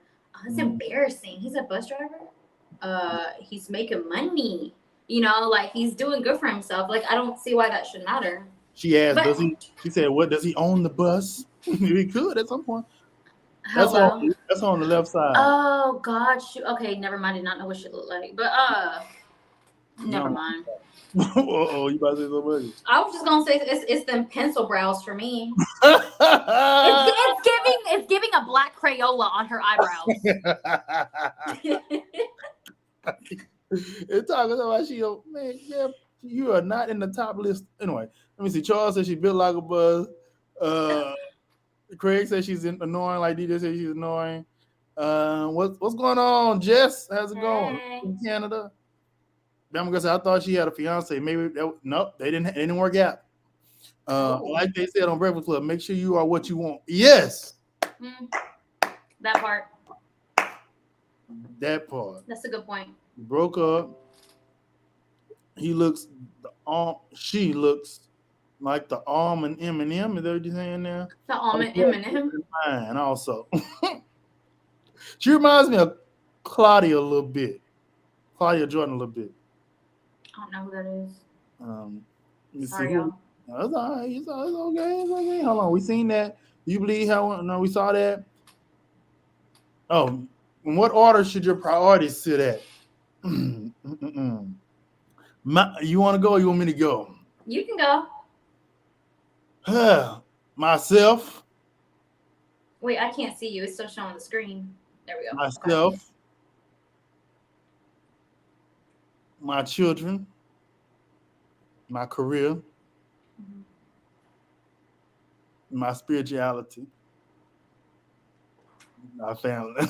it's embarrassing. He's a bus driver. He's making money. Like he's doing good for himself. Like I don't see why that should matter. She asked, she said, what does he own the bus? He could at some point. That's on the left side. Oh gosh. Okay, never mind. I did not know what she looked like. But never mind. Oh, you about to say something? I was just gonna say it's them pencil brows for me. It's giving a black crayon. Crayola on her eyebrows. It's talking about she, man, yeah, you are not in the top list. Anyway, let me see. Charles says she built like a buzz. Craig says she's annoying, like DJ says she's annoying. What's going on, Jess? How's it going in Canada? Bama said I thought she had a fiance. Maybe nope, they didn't work out. Like they said on Breakfast Club, make sure you are what you want. Yes. That part. That part. That's a good point. Broke up. She looks like the almond M&M. Is that what you're saying now? The almond M&M. Mine also. She reminds me of Claudia a little bit. Claudia Jordan a little bit. I don't know who that is. Let me Sorry, see. y'all. That's all right. It's okay. It's okay. Hold on. We seen that. You believe how? No, we saw that. Oh, in what order should your priorities sit at? You want to go or you want me to go? You can go. Myself. Wait, I can't see you. It's still showing the screen. There we go. Myself. Okay. My children. My career. My spirituality. My family.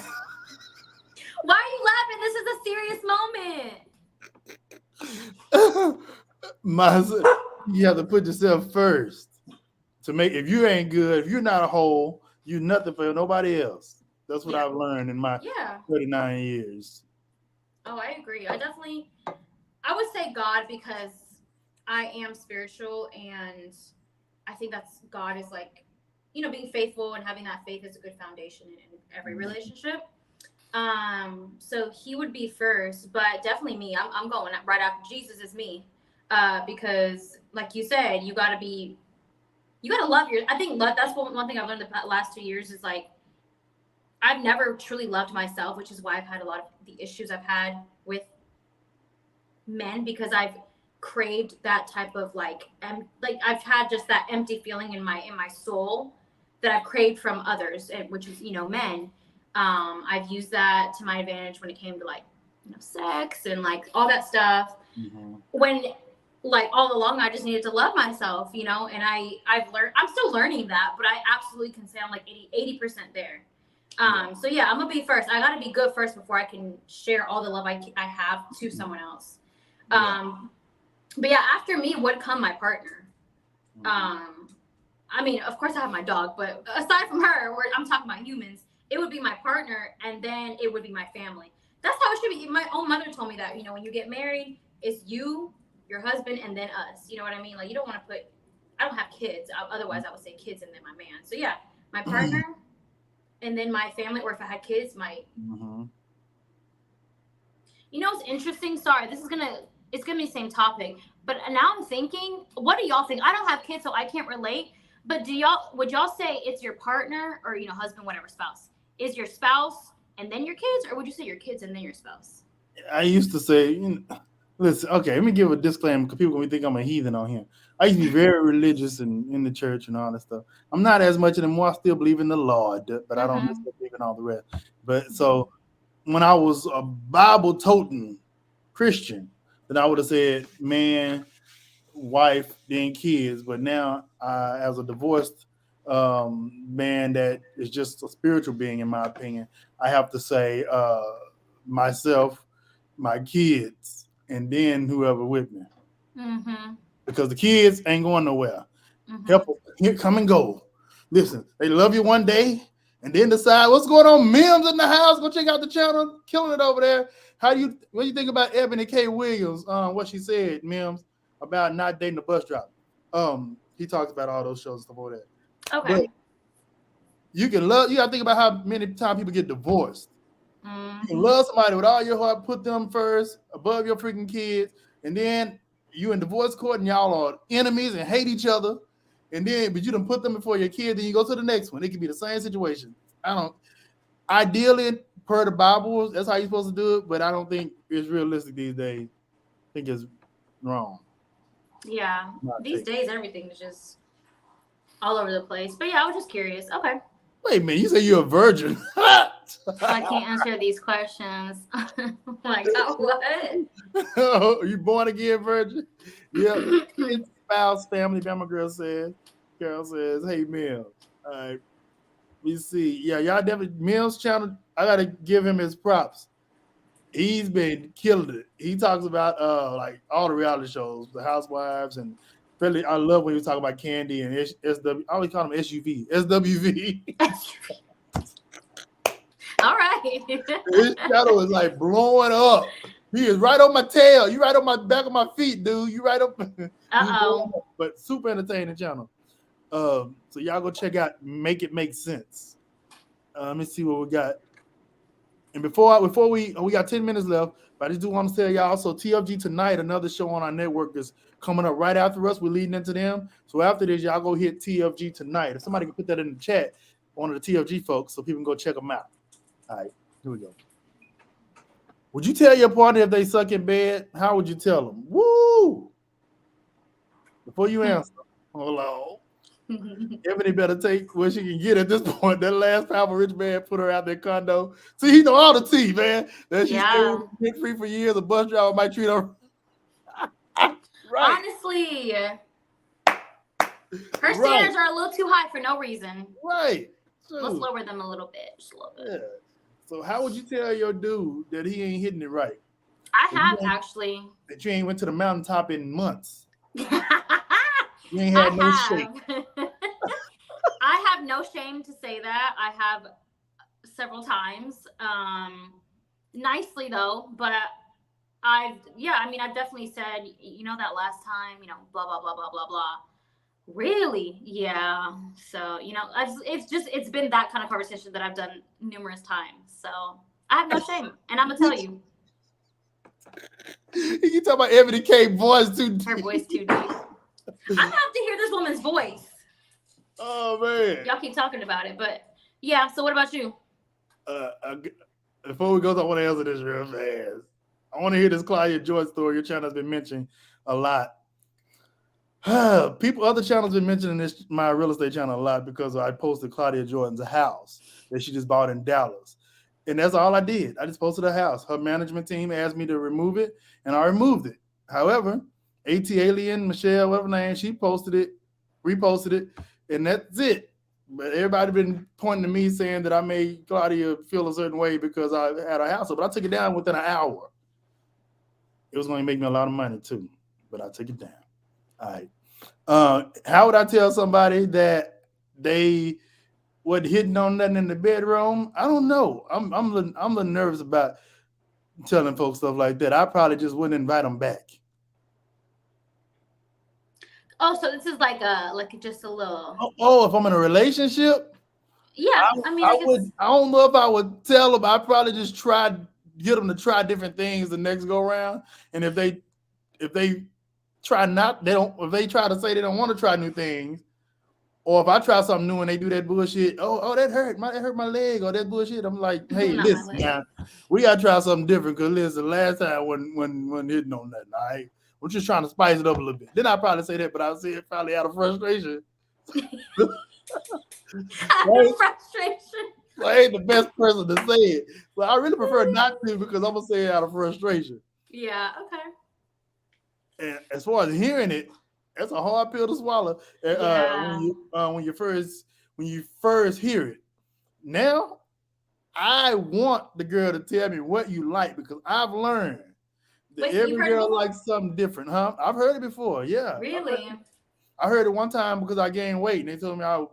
Why are you laughing? This is a serious moment. You have to put yourself first to make. If you ain't good, if you're not a whole, you're nothing for nobody else. That's what I've learned in my 39 years. Oh, I agree. I would say God, because I am spiritual, and I think that's God is like, being faithful and having that faith is a good foundation in every relationship. So he would be first, but definitely me. I'm going right after Jesus is me. Because like you said, you gotta love I think that's one thing I've learned the last 2 years is like, I've never truly loved myself, which is why I've had a lot of the issues I've had with men, because I've craved that type of like I've had just that empty feeling in my soul that I've craved from others, which is, men. I've used that to my advantage when it came to like, sex and like all that stuff. When like all along I just needed to love myself, and I've learned, I'm still learning that, but I absolutely can say I'm like 80% there. So yeah, I'm gonna be first. I gotta be good first before I can share all the love I have to someone else. But yeah, after me would come my partner. I mean, of course I have my dog, but aside from her, I'm talking about humans, it would be my partner, and then it would be my family. That's how it should be. My own mother told me that, when you get married, it's you, your husband, and then us. You know what I mean? Like, you don't want to I don't have kids. Otherwise I would say kids and then my man. So yeah, my partner, and then my family, or if I had kids, it's interesting. Sorry, it's gonna be the same topic, but now I'm thinking, what do y'all think? I don't have kids, so I can't relate. But would y'all say it's your partner or, husband, whatever, spouse? Is your spouse and then your kids, or would you say your kids and then your spouse? I used to say, listen, okay, let me give a disclaimer because people think I'm a heathen on here. I used to be very religious and in the church and all that stuff. I'm not as much anymore. I still believe in the Lord, but I don't believe in all the rest. But so when I was a Bible-toting Christian, then I would have said man, wife, then kids. But now, as a divorced man that is just a spiritual being, in my opinion, I have to say myself, my kids, and then whoever with me. Because the kids ain't going nowhere. Help them. Here, come and go. Listen, they love you one day and then decide what's going on. Mims in the house. Go check out the channel. Killing it over there. What do you think about Ebony K. Williams? What she said, Mims, about not dating a bus driver. He talks about all those shows and stuff over there. Okay. But you gotta think about how many times people get divorced. You can love somebody with all your heart, put them first, above your freaking kids, and then you in divorce court and y'all are enemies and hate each other, but you done put them before your kid, then you go to the next one. It could be the same situation. Ideally, per the Bible, that's how you're supposed to do it, but I don't think it's realistic these days. I think it's wrong. Yeah, these days everything is just all over the place. But yeah, I was just curious. Okay. Wait a minute, you say you're a virgin. How I can't answer these questions. Like, what? Oh, you born again virgin? Yeah. It's spouse, family. Bama girl says. Carol says, hey, Mills. All right. We see. Yeah, y'all definitely. Mills channel, I got to give him his props. He's been killing it. He talks about like all the reality shows, the Housewives, and really, I love when he was talking about Candy and SW. I always call him SUV, SWV. All right. His channel is like blowing up. He is right on my tail. You right on my back of my feet, dude. You right up. Uh-oh. But super entertaining channel. So y'all go check out Make It Make Sense. Let me see what we got. And before we got 10 minutes left, but I just do want to tell y'all also TFG Tonight, another show on our network is coming up right after us. We're leading into them. So after this, y'all go hit TFG Tonight. If somebody can put that in the chat, one of the TFG folks, so people can go check them out. All right, here we go. Would you tell your partner if they suck in bed? How would you tell them? Woo! Before you answer, hold on. Ebony better take what she can get at this point. That last powerful rich man put her out their condo. See, he know all the tea, man. That she's been free for years. A bus driver might treat her right. Honestly, her standards are a little too high for no reason. Right. So, let's lower them a little bit. Just a little bit. Yeah. So how would you tell your dude that he ain't hitting it right? I have actually. That you ain't went to the mountaintop in months. You ain't had no shame. I have no shame to say that. I have several times. Nicely though, but I've definitely said, that last time, blah, blah, blah, blah, blah, blah. Really? Yeah. So, it's been that kind of conversation that I've done numerous times. So I have no shame. And I'm going to tell you. You talking about Ebony K voice too deep. Her voice too deep. I'm gonna have to hear this woman's voice. Oh man. Y'all keep talking about it, but yeah. So what about you? Before we go, I want to answer this real fast. I want to hear this Claudia Jordan story. Your channel has been mentioned a lot. Other channels been mentioning this, my real estate channel a lot because I posted Claudia Jordan's house that she just bought in Dallas. And that's all I did. I just posted a house. Her management team asked me to remove it, and I removed it. However, AT Alien, Michelle, whatever name, she posted it, reposted it, and that's it. But everybody been pointing to me saying that I made Claudia feel a certain way because I had a house. But I took it down within an hour. It was going to make me a lot of money too, but I took it down. All right. How would I tell somebody that they wasn't hitting on nothing in the bedroom? I don't know. I'm a little nervous about telling folks stuff like that. I probably just wouldn't invite them back. Oh, so this is like just a little. Oh, if I'm in a relationship? Yeah, I don't know if I would tell them. I'd probably just get them to try different things the next go around. And if they try if they try to say they don't want to try new things, or if I try something new and they do that bullshit, that hurt my leg, or that bullshit, I'm like, hey, listen, man, we gotta try something different. Cause listen, last time when hitting on nothing, all right. We're just trying to spice it up a little bit. Then I probably say that, but I say it probably out of frustration. Frustration. So I ain't the best person to say it. But I really prefer not to because I'm gonna say it out of frustration. Yeah, okay. And as far as hearing it, that's a hard pill to swallow. When you first hear it. Now, I want the girl to tell me what you like because I've learned. Every girl likes something different, huh? I've heard it before, yeah. Really? I heard it one time because I gained weight, and they told me I was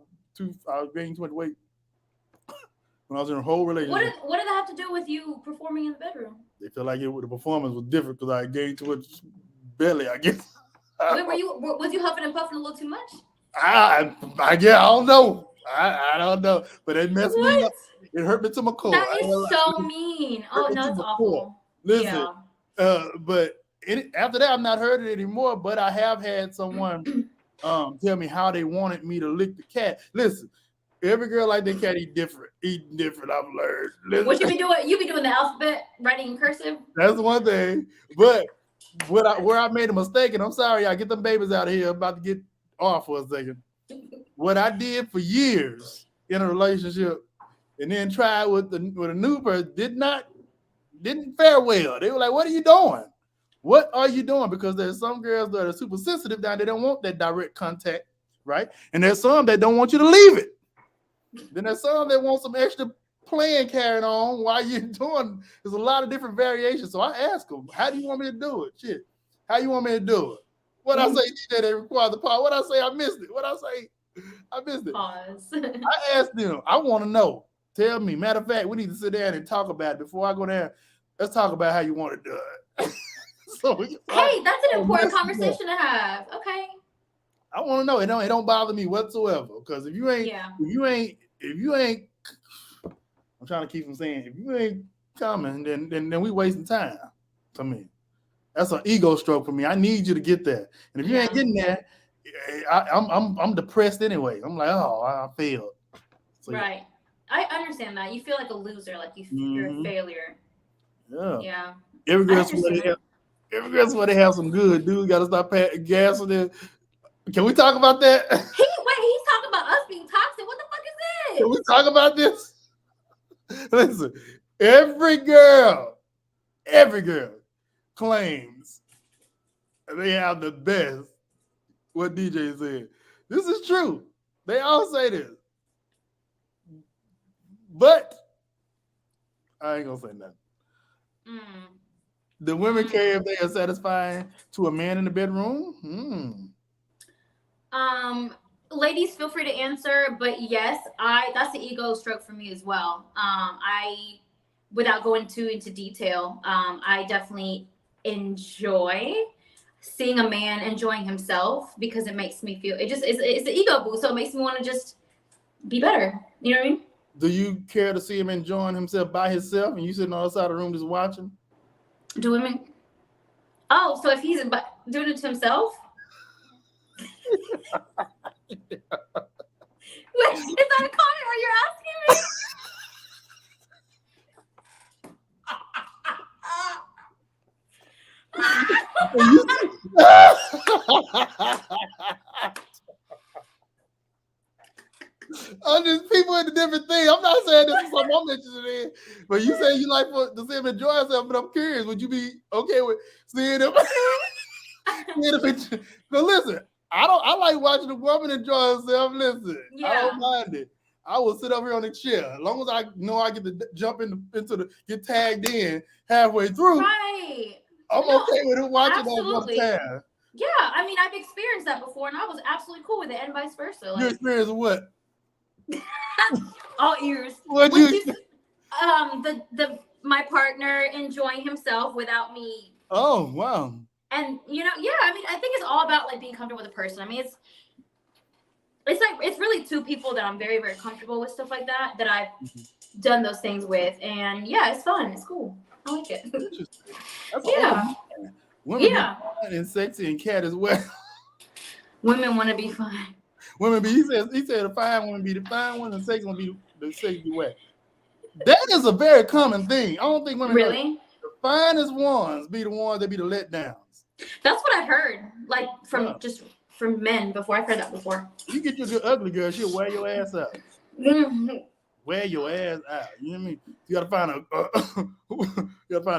gaining too much weight when I was in a whole relationship. What did that have to do with you performing in the bedroom? They felt like the performance was different because I gained too much belly, I guess. Wait, was you huffing and puffing a little too much? I don't know. I don't know, but it messed me up. It hurt me to my core. That is so mean. Oh no, it's awful. Listen. Yeah. But after that, I've not heard it anymore. But I have had someone tell me how they wanted me to lick the cat. Listen, every girl like that cat eating different. I've learned. Listen. What you be doing? You be doing the alphabet, writing in cursive. That's one thing. But where I made a mistake, and I'm sorry, I get them babies out of here. I'm about to get off for a second. What I did for years in a relationship and then tried with a new person, didn't fare well. They were like, "What are you doing? What are you doing?" Because there's some girls that are super sensitive down. They don't want that direct contact, right? And there's some that don't want you to leave it. Then there's some that want some extra playing carrying on while you're doing. There's a lot of different variations. So I asked them, "How do you want me to do it? Shit, how you want me to do it?" What I say, DJ, they require the part. What I say, I missed it. What I say, I missed it. Pause. I asked them, I want to know. Tell me. Matter of fact, we need to sit down and talk about it before I go there. Let's talk about how you want to do it. Hey, that's an important conversation to have. Okay. I want to know. It don't bother me whatsoever. Because if you ain't, I'm trying to keep from saying, if you ain't coming, then we wasting time. To me, that's an ego stroke for me. I need you to get there. And if you ain't getting there, I'm depressed anyway. I'm like, oh, I failed. So, right. I understand that. You feel like a loser, like you're a failure. Yeah. Every girl's where they have some good dudes. Got to stop gassing them. Can we talk about that? He's talking about us being toxic. What the fuck is this? Can we talk about this? Listen, every girl claims they have the best. What DJ said. This is true. They all say this. But I ain't gonna say nothing. The women care if they are satisfying to a man in the bedroom. Ladies, feel free to answer. But yes, that's the ego stroke for me as well. Without going too into detail, I definitely enjoy seeing a man enjoying himself because it makes me feel it's the ego boost, so it makes me want to just be better. You know what I mean? Do you care to see him enjoying himself by himself and you sitting on the side of the room just watching? Do women? Oh, so if he's doing it to himself? Wait, is that a comment where you're asking me? I'm just people into different things. I'm not saying this is something I'm interested in, but you say you like to see him enjoy himself. But I'm curious, would you be okay with seeing him? But listen, I like watching a woman enjoy herself. Listen, I don't mind it. I will sit up here on the chair as long as I know I get to jump get tagged in halfway through. Right. I'm okay with it watching that one time. Yeah, I mean, I've experienced that before, and I was absolutely cool with it, and vice versa. You experienced what? All ears. What you? My partner enjoying himself without me. Oh wow. And I mean, I think it's all about like being comfortable with a person. I mean, it's really two people that I'm very, very comfortable with, stuff like that I've done those things with, and yeah, it's fun. It's cool. I like it. Yeah. Women be fun and sexy and cat as well. Women want to be fun. Women be, he said the fine women be the fine ones and sexy one be the sexy way. That is a very common thing. I don't think women really the finest ones be the ones that be the letdowns. That's what I've heard, like from men before. I've heard that before. You get your good ugly girl, she'll wear your ass out. Wear your ass out. You know what I mean? You gotta find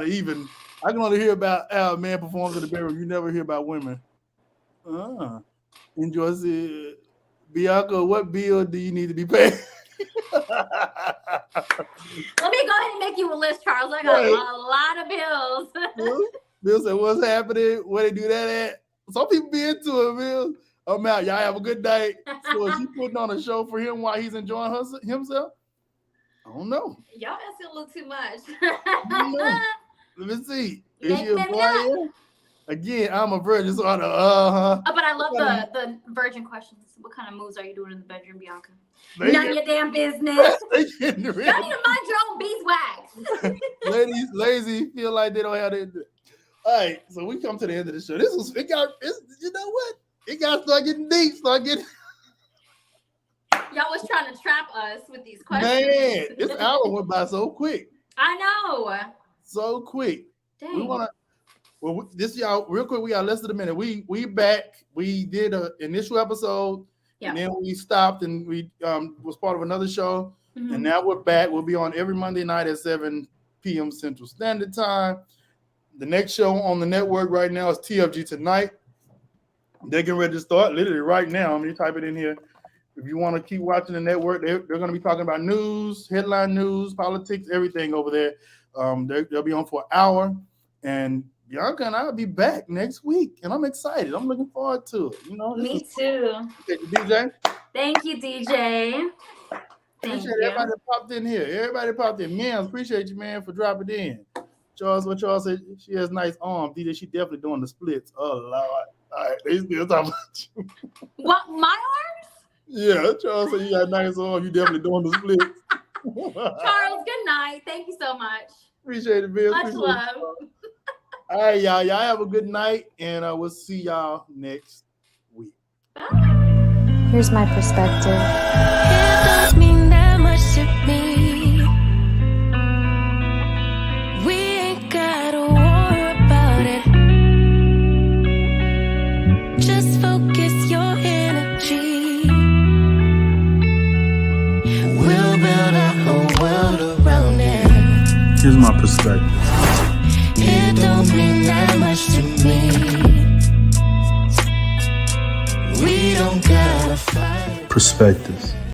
an even. I can only hear about how a man performs in the bedroom. You never hear about women. Enjoy it. Bianca, what bill do you need to be paid? Let me go ahead and make you a list, Charles. I got a lot of bills. Bill said, what's happening? Where they do that at? Some people be into it, Bill. I'm out. Y'all have a good night. So is she putting on a show for him while he's enjoying himself? I don't know. Y'all asking a little too much. Let me see. Is you a player? Again, I'm a virgin, so I know. But I love the virgin questions. What kind of moves are you doing in the bedroom, Bianca? None of your damn business. Y'all need to mind your own beeswax. Ladies, lazy, feel like they don't have to. All right, so we come to the end of the show. You know what? It got to start getting deep. Y'all was trying to trap us with these questions. Man, this hour went by so quick. I know. So quick. Dang. We want to. Well, this y'all real quick. We got less than a minute. We back. We did an initial episode, and then we stopped and we was part of another show. And now we're back. We'll be on every Monday night at 7 p.m. Central Standard Time. The next show on the network right now is TFG Tonight. They're getting ready to start literally right now. I'm going to type it in here. If you want to keep watching the network, they're going to be talking about news, headline news, politics, everything over there. They'll be on for an hour. And Bianca and I'll be back next week. And I'm excited. I'm looking forward to it. Me too. DJ. Thank you, DJ. Appreciate everybody that popped in here. Everybody popped in. Man, appreciate you, man, for dropping in. Charles, what Charles said, she has nice arms. DJ, she definitely doing the splits. Oh, Lord. All right, they still talking about you. What, my arms? Yeah, Charles said you got nice arms. You definitely doing the splits. Charles, good night. Thank you so much. Appreciate it, Bill. Much love. All right, y'all. Y'all have a good night, and we'll see y'all next week. Bye. Here's my perspective. It don't mean that much to me. We ain't gotta worry about it. Just focus your energy. We'll build our whole world around it. Here's my perspective. It don't mean that much to me. We don't gotta fight. Perspectives.